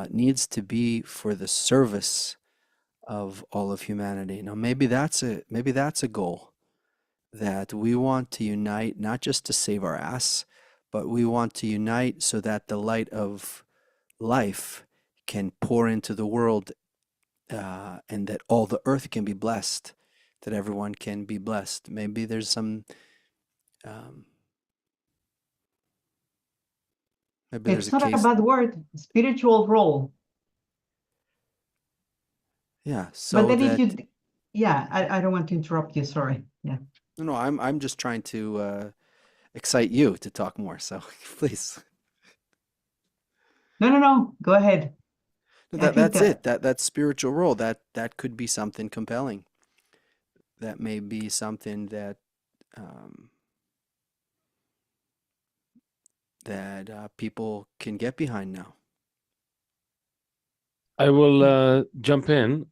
Speaker 2: needs to be for the service of all of humanity. Now, maybe that's a goal, that we want to unite, not just to save our ass, but we want to unite so that the light of life can pour into the world, and that all the earth can be blessed, that everyone can be blessed. Maybe there's some, maybe there's
Speaker 3: It's
Speaker 2: a
Speaker 3: not a
Speaker 2: case.
Speaker 3: bad word, spiritual role.
Speaker 2: Yeah,
Speaker 3: But
Speaker 2: so
Speaker 3: then if
Speaker 2: that,
Speaker 3: you, yeah, I don't want to interrupt you, sorry. Yeah.
Speaker 2: no, I'm just trying to excite you to talk more, so please.
Speaker 3: No, go ahead. I think
Speaker 2: That's it.
Speaker 3: that
Speaker 2: That spiritual role, that could be something compelling. That may be something that um, people can get behind now.
Speaker 1: I will jump in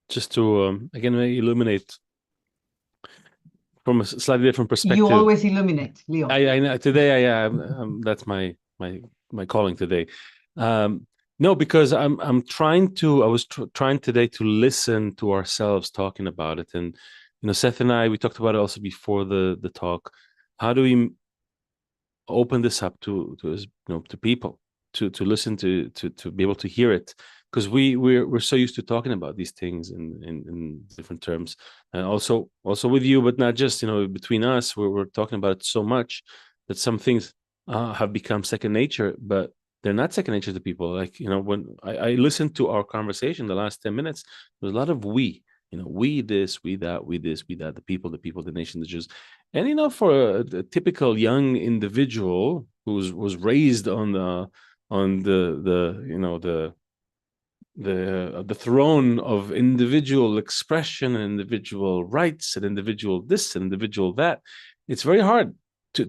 Speaker 1: just to again illuminate from a slightly different
Speaker 3: you
Speaker 1: perspective.
Speaker 3: always illuminate, Leo.
Speaker 1: I know today that's my calling today. No, because I'm trying to. I was trying today to listen to ourselves talking about it, and Seth and I, we talked about it also before the talk. How do we open this up to to people to listen to be able to hear it, because we're so used to talking about these things in different terms, and also with you, but not just between us. We're talking about it so much that some things have become second nature, but they're not second nature to people. Like when I listened to our conversation the last 10 minutes, there's a lot of we this, we that, we this, we that, the people, the nation, the Jews. And for a typical young individual who was raised on the throne of individual expression and individual rights and individual this and individual that, it's very hard to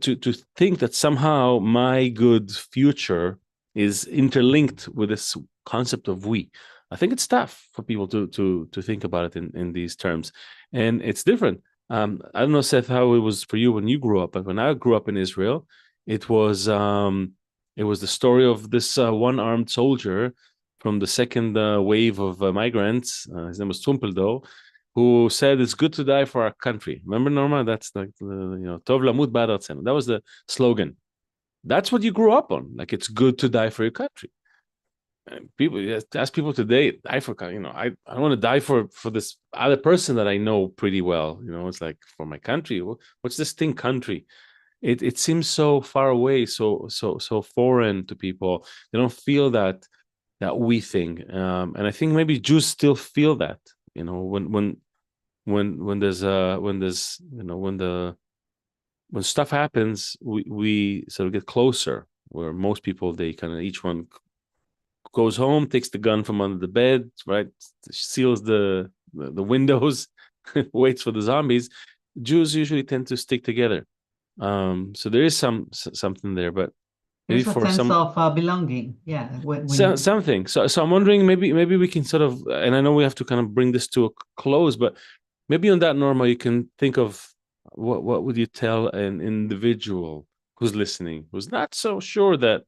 Speaker 1: think that somehow my good future is interlinked with this concept of we. I think it's tough for people to think about it in these terms, and it's different. I don't know, Seth, how it was for you when you grew up, but when I grew up in Israel, it was the story of this one-armed soldier from the second wave of migrants. His name was Trumpeldor, who said it's good to die for our country. Remember, Norma? That's like Tov lamut ba'ad artzenu. That was the slogan. That's what you grew up on. Like, it's good to die for your country. And people ask people today, die for, I don't want to die for this other person that I know pretty well. It's like, for my country. What's this thing, country? It seems so far away, so foreign to people. They don't feel that we thing, and I think maybe Jews still feel that. When there's when stuff happens, we sort of get closer. Where most people, they kind of, each one goes home, takes the gun from under the bed, right, seals the windows, waits for the zombies. Jews usually tend to stick together. So there is something there, but maybe
Speaker 3: There's a
Speaker 1: for
Speaker 3: sense
Speaker 1: some
Speaker 3: of belonging. Yeah. When
Speaker 1: something. So I'm wondering, maybe we can sort of, and I know we have to kind of bring this to a close, but maybe on that, Norma, you can think of what would you tell an individual who's listening, who's not so sure that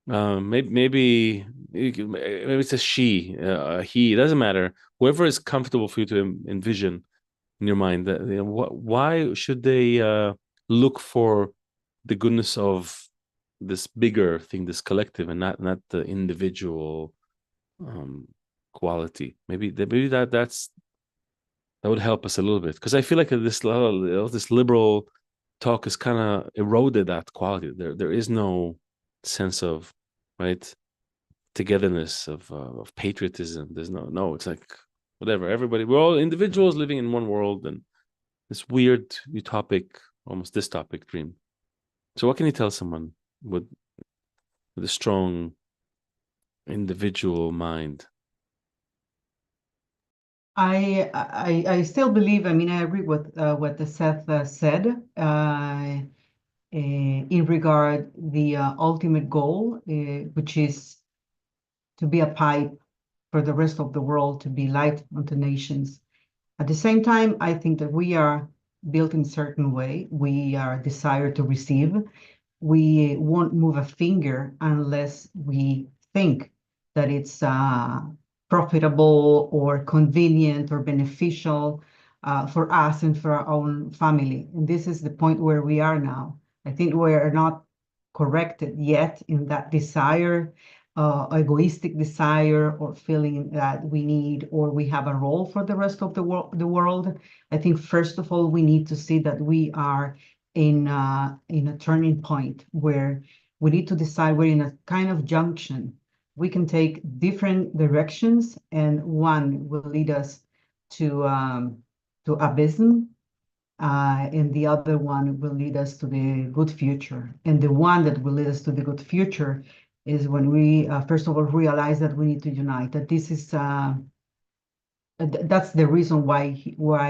Speaker 1: maybe it's a she, a he, it doesn't matter. Whoever is comfortable for you to envision in your mind, that why should they look for the goodness of this bigger thing, this collective, and not the individual quality? Maybe that would help us a little bit, because I feel like this liberal talk has kind of eroded that quality. There is no sense of, right, togetherness, of patriotism. There's no. It's like whatever. Everybody, we're all individuals living in one world, and this weird utopic, almost dystopic dream. So, what can you tell someone with a strong individual mind?
Speaker 3: I still believe, I mean, I agree with what the Seth said in regard the ultimate goal, which is to be a pipe for the rest of the world, to be light unto nations. At the same time, I think that we are built in a certain way. We are desired to receive. We won't move a finger unless we think that it's profitable or convenient or beneficial for us and for our own family. And this is the point where we are now. I think we are not corrected yet in that desire, egoistic desire or feeling that we need or we have a role for the rest of the world. I think first of all, we need to see that we are in a turning point where we need to decide we're in a kind of junction. We can take different directions, and one will lead us to abysm, and the other one will lead us to the good future. And the one that will lead us to the good future is when we first of all realize that we need to unite. That this is that's the reason why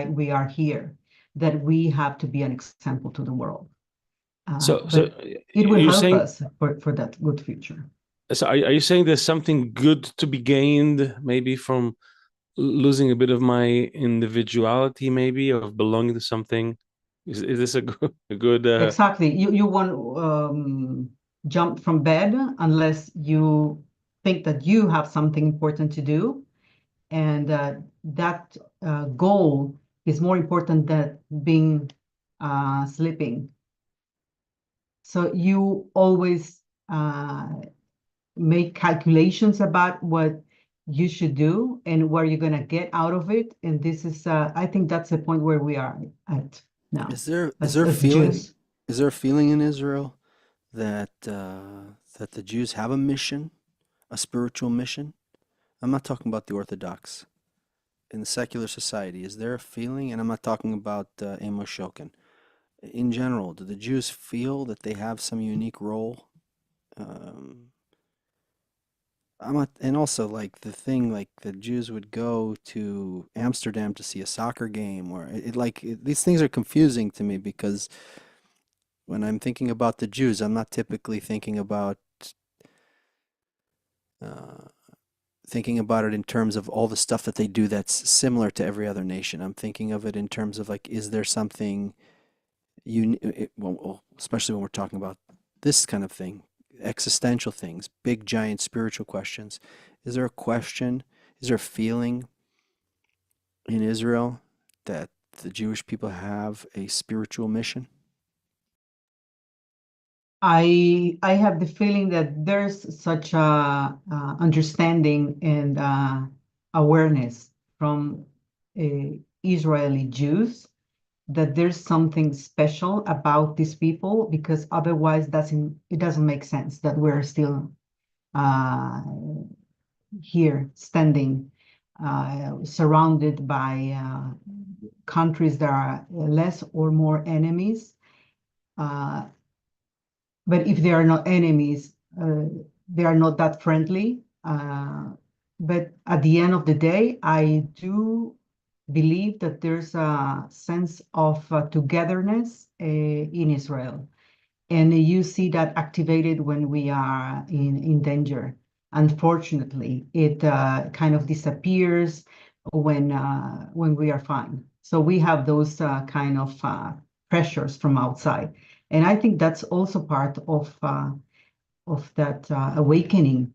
Speaker 3: we are here. That we have to be an example to the world.
Speaker 1: So
Speaker 3: But it will
Speaker 1: you're
Speaker 3: help
Speaker 1: saying,
Speaker 3: us for that good future.
Speaker 1: so are you saying there's something good to be gained, maybe from losing a bit of my individuality, maybe of belonging to something? Is this a good
Speaker 3: Exactly. You won't jump from bed unless you think that you have something important to do, and that goal is more important than being sleeping. So you always make calculations about what you should do and what you're going to get out of it. And this is, I think that's the point where we are at now.
Speaker 2: Is there
Speaker 3: as
Speaker 2: a feeling?
Speaker 3: Jews.
Speaker 2: Is there a feeling in Israel that that the Jews have a mission, a spiritual mission? I'm not talking about the Orthodox. In the secular society, is there a feeling? And I'm not talking about Amos Shokin. In general, do the Jews feel that they have some unique role? I'm not, and also like the thing, like the Jews would go to Amsterdam to see a soccer game, or these things are confusing to me because when I'm thinking about the Jews, I'm not typically uh, thinking about it in terms of all the stuff that they do that's similar to every other nation. I'm thinking of it in terms of like, is there something well, especially when we're talking about this kind of thing, existential things, big giant spiritual questions. Is there a question? Is there a feeling in Israel that the Jewish people have a spiritual mission?
Speaker 3: I have the feeling that there's such a understanding and awareness from Israeli Jews that there's something special about these people, because otherwise it doesn't make sense that we're still here standing surrounded by countries that are less or more enemies. But if they are not enemies, they are not that friendly. But at the end of the day, I do believe that there's a sense of togetherness in Israel. And you see that activated when we are in danger. Unfortunately, it kind of disappears when we are fine. So we have those kind of pressures from outside. And I think that's also part of that awakening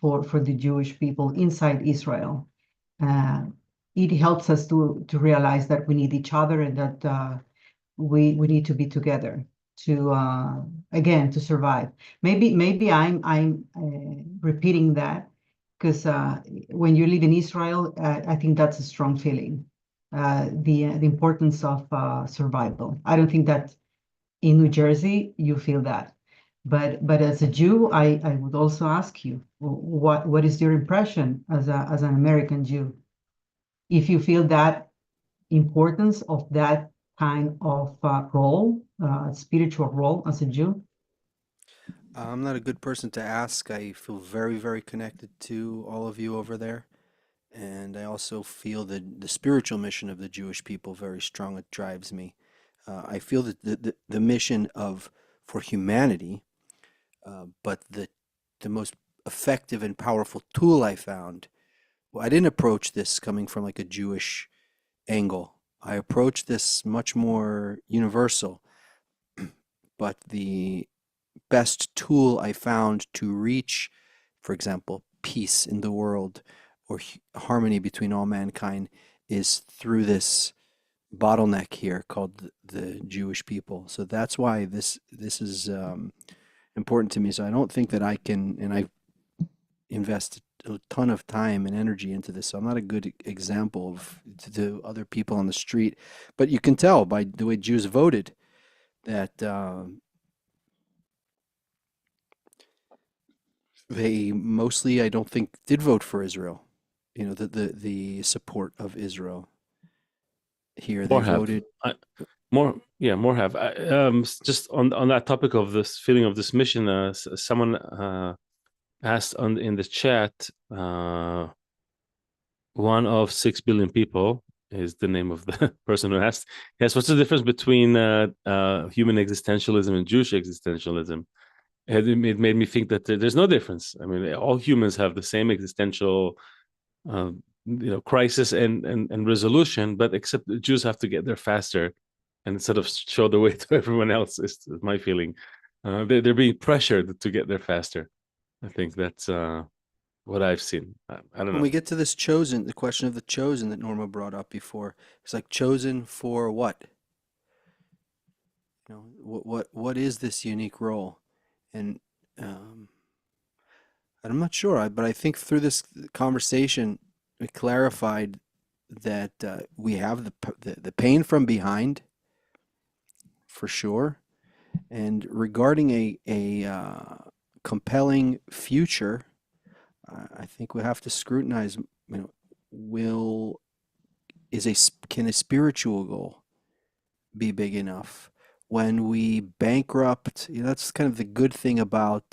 Speaker 3: for the Jewish people inside Israel. Uh, it helps us to realize that we need each other and that we need to be together to again to survive. Maybe I'm repeating that because when you live in Israel, I think that's a strong feeling. The importance of survival. I don't think that in New Jersey you feel that. But as a Jew, I would also ask you, what is your impression as an American Jew? If you feel that importance of that kind of role, spiritual role as a Jew?
Speaker 2: I'm not a good person to ask. I feel very, very connected to all of you over there. And I also feel the spiritual mission of the Jewish people very strong. It drives me. I feel that the mission of for humanity, but the most effective and powerful tool I found. Well, I didn't approach this coming from like a Jewish angle. I approached this much more universal. But the best tool I found to reach, for example, peace in the world or harmony between all mankind is through this bottleneck here called the Jewish people. So that's why this is important to me. So I don't think that I can, and I invest a ton of time and energy into this. So I'm not a good example of to other people on the street, but you can tell by the way Jews voted that they mostly, I don't think, did vote for Israel. You know, the support of Israel here. They
Speaker 1: More have.
Speaker 2: voted.
Speaker 1: More have. Just on that topic of this feeling of this mission, someone asked in the chat, one of 6 billion people is the name of the person who asked. Yes, what's the difference between human existentialism and Jewish existentialism? It made me think that there's no difference. I mean, all humans have the same existential crisis and resolution, but except the Jews have to get there faster and sort of show the way to everyone else, is my feeling. They're being pressured to get there faster. I think that's what I've seen. I don't
Speaker 2: When
Speaker 1: know.
Speaker 2: we get to this chosen, the question of the chosen that Norma brought up before, it's like chosen for what? You know, what is this unique role? And um, I'm not sure, but I think through this conversation, we clarified that we have the pain from behind, for sure, and regarding a compelling future, I think we have to scrutinize. You know, will can a spiritual goal be big enough? When we bankrupt, you know, that's kind of the good thing about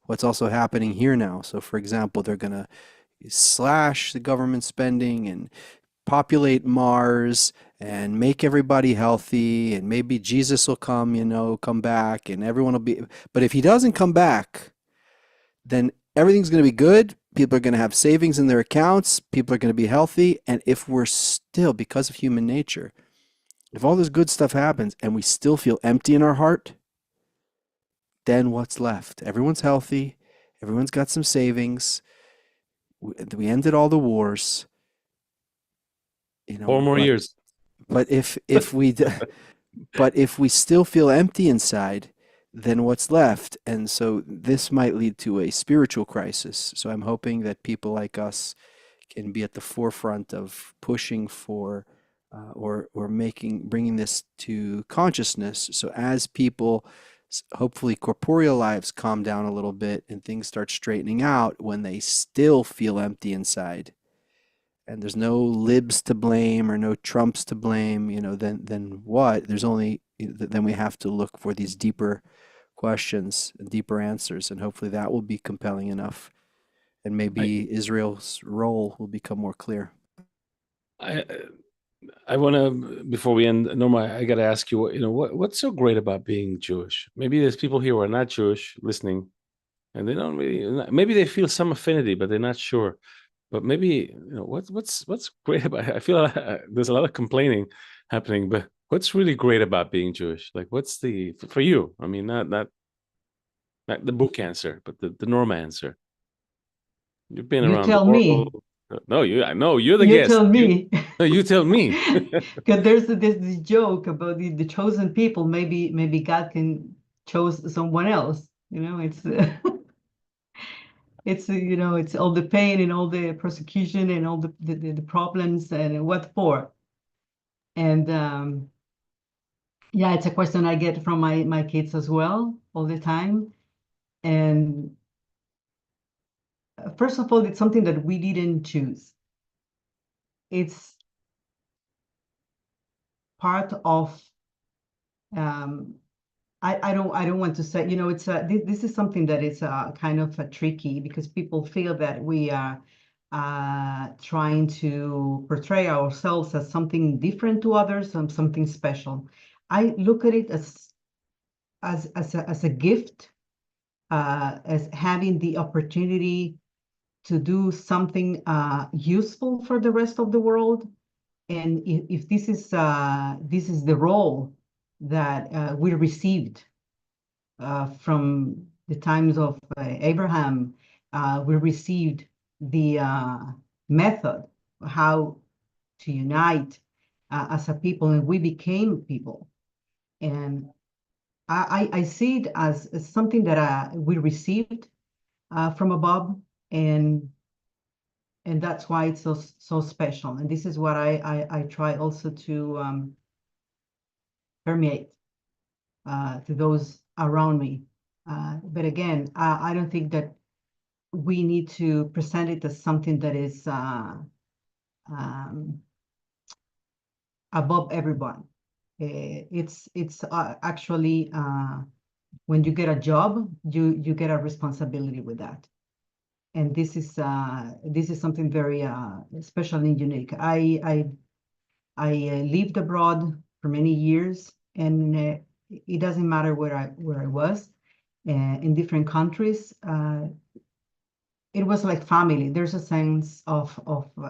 Speaker 2: what's also happening here now. So, for example, they're going to slash the government spending and populate Mars and make everybody healthy, and maybe Jesus will come, you know, come back, and everyone will be. But if he doesn't come back, then everything's going to be good. People are going to have savings in their accounts. People are going to be healthy. And if we're still, because of human nature, if all this good stuff happens and we still feel empty in our heart, then what's left? Everyone's healthy. Everyone's got some savings. We ended all the wars, you
Speaker 1: 4 more
Speaker 2: know,
Speaker 1: years.
Speaker 2: but if we still feel empty inside, then what's left? And so this might lead to a spiritual crisis. So I'm hoping that people like us can be at the forefront of pushing for or bringing this to consciousness. So as people, hopefully corporeal lives calm down a little bit and things start straightening out when they still feel empty inside, and there's no libs to blame or no Trumps to blame, you know, then what? There's only, then we have to look for these deeper questions and deeper answers, and hopefully that will be compelling enough, and
Speaker 1: I,
Speaker 2: maybe Israel's role will become more clear.
Speaker 1: I I want to, before we end, Norma, I got to ask you, what's so great about being Jewish? Maybe there's people here who are not Jewish listening, and they don't really, maybe they feel some affinity, but they're not sure. But maybe, what's great about it? I feel there's a lot of complaining happening, but what's really great about being Jewish? Like, what's for you? I mean, not the book answer, but the Norma answer. You've been
Speaker 3: You
Speaker 1: around the
Speaker 3: tell me.
Speaker 1: world. No, I know you're the
Speaker 3: You
Speaker 1: guest.
Speaker 3: tell me.
Speaker 1: No, you tell me.
Speaker 3: Because there's this joke about the chosen people. Maybe God can chose someone else. It's it's all the pain and all the persecution and all the problems and what for. And yeah, it's a question I get from my kids as well all the time. And first of all, it's something that we didn't choose. It's part of um, I don't want to say, it's this is something that is kind of tricky because people feel that we are trying to portray ourselves as something different to others and something special. I look at it as a gift, as having the opportunity to do something useful for the rest of the world. And if this is the role that we received from the times of Abraham, we received the method how to unite as a people, and we became people. And I see it as something that we received from above, and that's why it's so special. And this is what I try also to permeate to those around me. But again, I don't think that we need to present it as something that is um, above everyone. It's actually when you get a job, you get a responsibility with that. And this is something very special and unique. I lived abroad for many years, and it doesn't matter where I was in different countries. It was like family. There's a sense of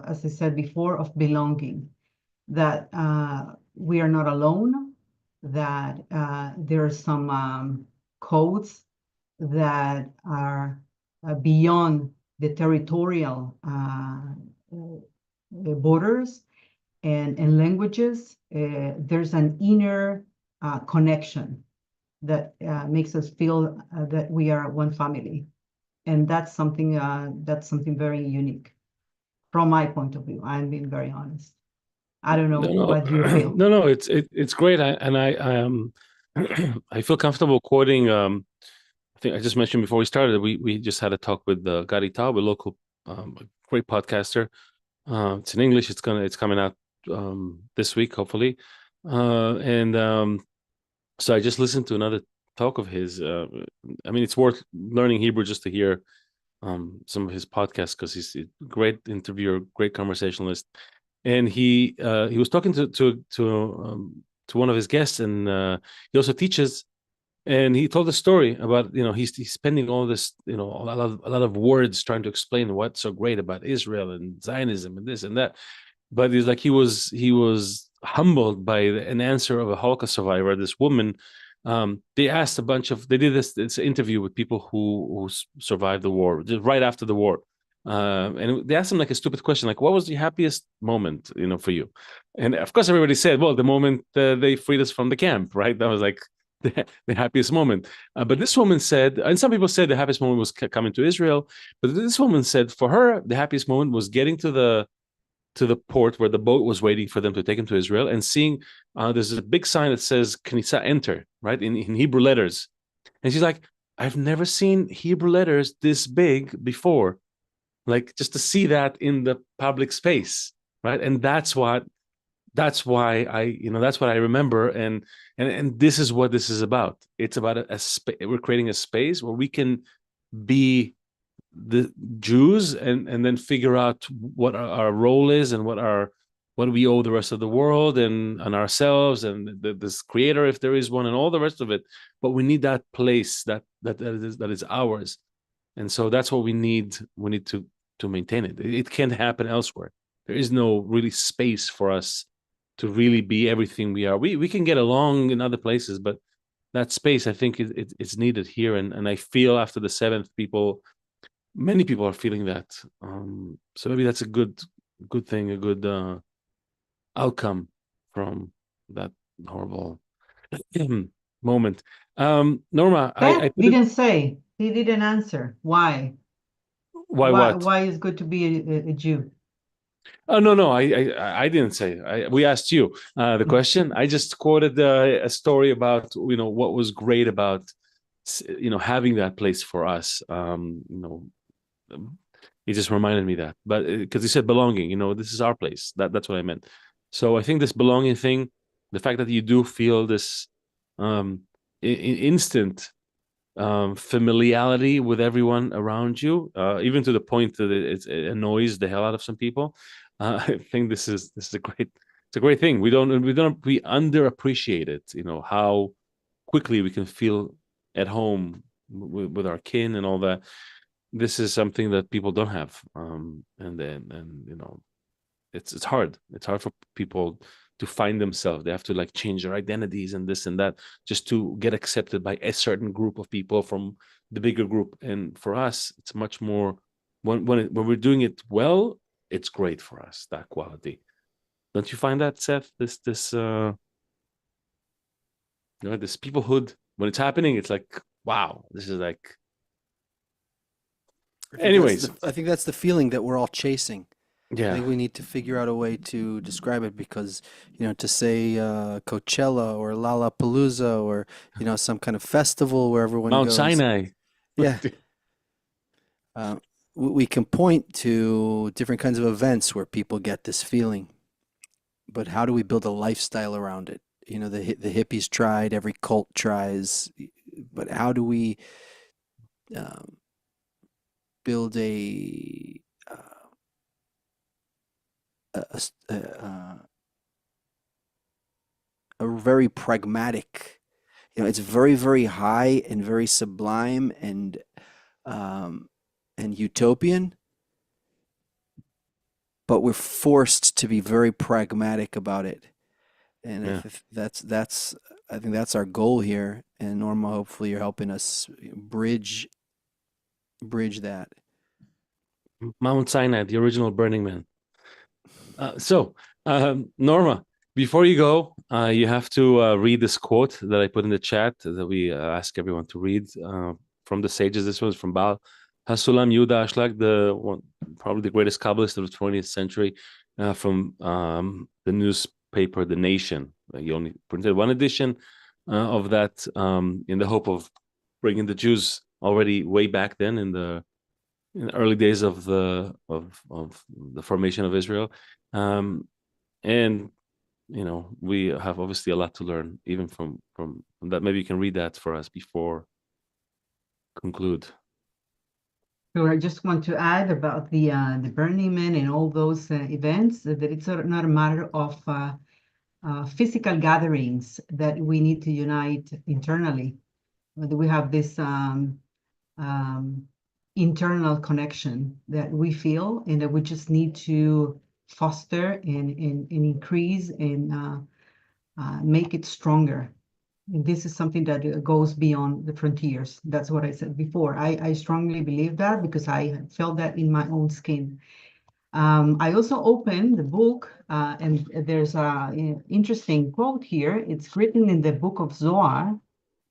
Speaker 3: as I said before, of belonging, that we are not alone, that there are some codes that are beyond the territorial borders and languages. There's an inner connection that makes us feel that we are one family, and that's something very unique from my point of view. I'm being very honest. I don't know
Speaker 1: No,
Speaker 3: what you
Speaker 1: no,
Speaker 3: feel.
Speaker 1: no. It's great. I feel comfortable quoting. I think I just mentioned before we started. We just had a talk with Gary Taub, a local great podcaster. It's in English. It's coming out this week, hopefully. And so I just listened to another talk of his. I mean, it's worth learning Hebrew just to hear some of his podcasts because he's a great interviewer, great conversationalist. And he was talking to one of his guests, and he also teaches. And he told a story about he's spending all this a lot of words trying to explain what's so great about Israel and Zionism and this and that. But he's like he was humbled by an answer of a Holocaust survivor. This woman, they asked they did this interview with people who survived the war just right after the war. And they asked him like a stupid question, like, what was the happiest moment, for you? And of course, everybody said, well, the moment they freed us from the camp, right? That was like the happiest moment. But this woman said, and some people said the happiest moment was coming to Israel, but this woman said for her, the happiest moment was getting to the port where the boat was waiting for them to take him to Israel and seeing there's a big sign that says Knisa enter, right, in Hebrew letters. And she's like, I've never seen Hebrew letters this big before. Like just to see that in the public space, right? And that's why that's what I remember. And this is what this is about. It's about we're creating a space where we can be the Jews and then figure out what our role is and what our what we owe the rest of the world and ourselves and this creator, if there is one, and all the rest of it. But we need that place that is ours, and so that's what we need. We need to maintain it. It can't happen elsewhere. There is no really space for us to really be everything we are. We can get along in other places, but that space, I think, it's needed here. And I feel after the 7th, many people are feeling that. So maybe that's a good thing, a good outcome from that horrible moment. Norma, I
Speaker 3: That didn't say. He didn't answer. Why?
Speaker 1: Why what?
Speaker 3: Why is good to be a Jew?
Speaker 1: Oh no, I didn't say. We asked you the question. I just quoted a story about what was great about having that place for us. It just reminded me that, but because he said belonging, this is our place. That's what I meant. So I think this belonging thing, the fact that you do feel this instant familiarity with everyone around you, even to the point that it annoys the hell out of some people. I think this is a great thing. We underappreciate it. How quickly we can feel at home with our kin and all that. This is something that people don't have, and it's hard. It's hard for people to find themselves. They have to change their identities and this and that just to get accepted by a certain group of people from the bigger group. And for us, it's much more when we're doing it well, it's great for us, that quality. Don't you find that, Seth? This peoplehood, when it's happening, it's like, wow, this is like. Anyways,
Speaker 2: I think that's the feeling that we're all chasing.
Speaker 1: Yeah.
Speaker 2: I think we need to figure out a way to describe it, because, to say Coachella or Lollapalooza or, some kind of festival where everyone
Speaker 1: Mount
Speaker 2: goes.
Speaker 1: Sinai.
Speaker 2: Yeah. We can point to different kinds of events where people get this feeling, but how do we build a lifestyle around it? The hippies tried, every cult tries, but how do we build a very pragmatic, it's very, very high and very sublime and utopian, but we're forced to be very pragmatic about it. And
Speaker 1: Yeah.
Speaker 2: I think that's our goal here. And Norma, hopefully you're helping us bridge that.
Speaker 1: Mount Sinai, the original Burning Man. Norma, before you go, you have to read this quote that I put in the chat that we ask everyone to read from the sages. This was from Baal Hasulam Yehuda Ashlag, probably the greatest Kabbalist of the 20th century, from the newspaper The Nation. He only printed one edition of that in the hope of bringing the Jews already way back then in the early days of the formation of Israel. And we have obviously a lot to learn even from that. Maybe you can read that for us before conclude.
Speaker 3: So I just want to add about the Burning Man and all those events, that it's not a matter of physical gatherings that we need to unite internally. We have this internal connection that we feel, and that we just need to foster and increase and make it stronger. And this is something that goes beyond the frontiers. That's what I said before. I strongly believe that because I felt that in my own skin. I also opened the book, and there's an interesting quote here. It's written in the book of Zohar.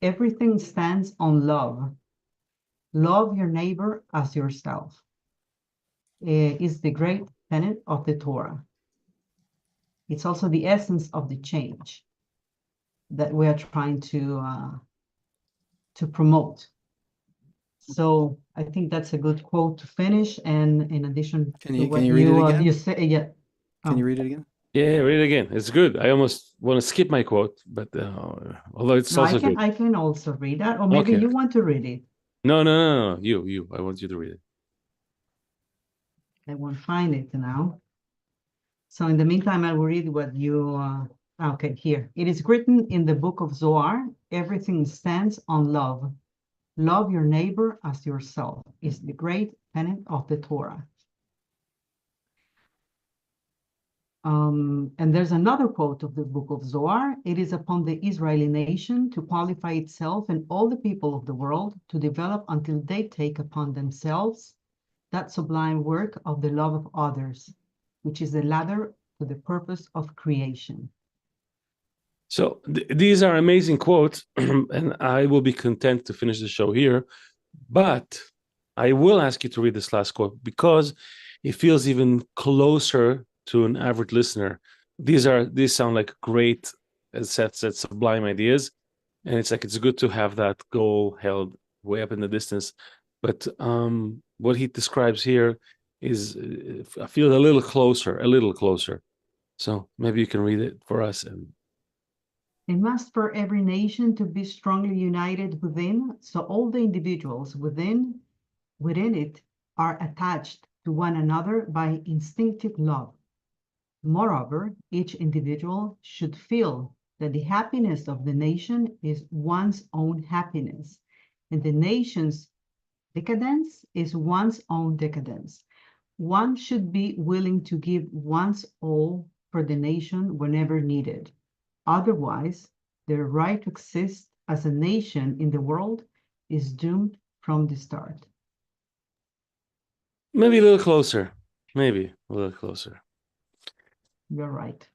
Speaker 3: Everything stands on love. Love your neighbor as yourself is the great tenet of the Torah. It's also the essence of the change that we are trying to promote. So I think that's a good quote to finish. And in addition to what
Speaker 2: you read it again?
Speaker 3: You say, yeah.
Speaker 2: Can you read it again?
Speaker 1: Yeah, read it again. It's good. I almost want to skip my quote, but although it's also good.
Speaker 3: I can also read that, or maybe you want to read it.
Speaker 1: No. You. I want you to read it.
Speaker 3: I won't find it now. So in the meantime, I will read what you, okay, here. It is written in the book of Zohar, everything stands on love. Love your neighbor as yourself is the great tenet of the Torah. And there's another quote of the book of Zohar. It is upon the Israeli nation to qualify itself and all the people of the world to develop until they take upon themselves that sublime work of the love of others, which is the ladder to the purpose of creation.
Speaker 1: So these are amazing quotes, and I will be content to finish the show here. But I will ask you to read this last quote because it feels even closer to an average listener. These sound like great sets, sublime ideas, and it's good to have that goal held way up in the distance. But what he describes here is, I feel a little closer. So maybe you can read it for us. And
Speaker 3: It must for every nation to be strongly united within, so all the individuals within it are attached to one another by instinctive love. Moreover, each individual should feel that the happiness of the nation is one's own happiness, and the nation's decadence is one's own decadence. One should be willing to give one's all for the nation whenever needed. Otherwise, their right to exist as a nation in the world is doomed from the start.
Speaker 1: maybe a little closer. Maybe a little closer.
Speaker 3: You're right.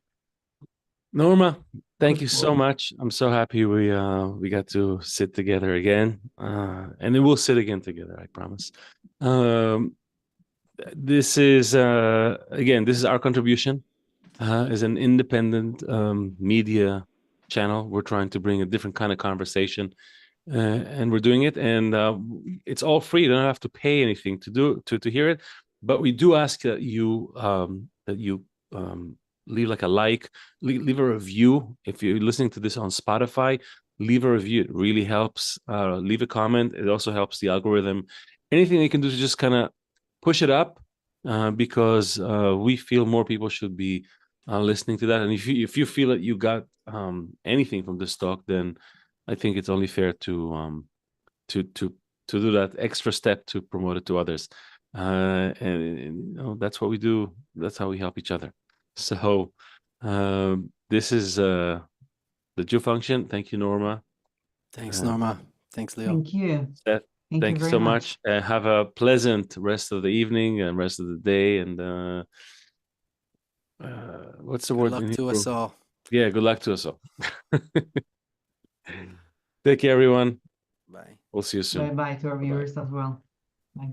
Speaker 1: Norma, thank
Speaker 3: Good
Speaker 1: you so
Speaker 3: quote.
Speaker 1: much. I'm so happy we got to sit together again, and then we'll sit again together, I promise. This is again, this is our contribution as an independent media channel. We're trying to bring a different kind of conversation, and we're doing it, and it's all free. You don't have to pay anything to hear it, but we do ask that you leave like a leave a review. If you're listening to this on Spotify, leave a review. It really helps. Leave a comment. It also helps the algorithm. Anything you can do to just kind of push it up, because we feel more people should be listening to that. And if you feel that you got anything from this talk, then I think it's only fair to do that extra step to promote it to others. And that's what we do. That's how we help each other. So this is the Thejewfunction. Thank you, Norma.
Speaker 2: Thanks, Norma. Thanks, Leo.
Speaker 3: Thank you.
Speaker 1: Seth,
Speaker 3: Thank
Speaker 1: thank
Speaker 3: you
Speaker 1: you
Speaker 3: very
Speaker 1: so
Speaker 3: much.
Speaker 1: much. Have a pleasant rest of the evening and rest of the day. And what's the
Speaker 2: Good
Speaker 1: word
Speaker 2: luck
Speaker 1: in
Speaker 2: to
Speaker 1: Hebrew?
Speaker 2: us all.
Speaker 1: Yeah, good luck to us all. Take care, everyone.
Speaker 2: Bye.
Speaker 1: We'll see you soon.
Speaker 3: Bye-bye to our
Speaker 1: Bye-bye.
Speaker 3: viewers as well. Bye-bye.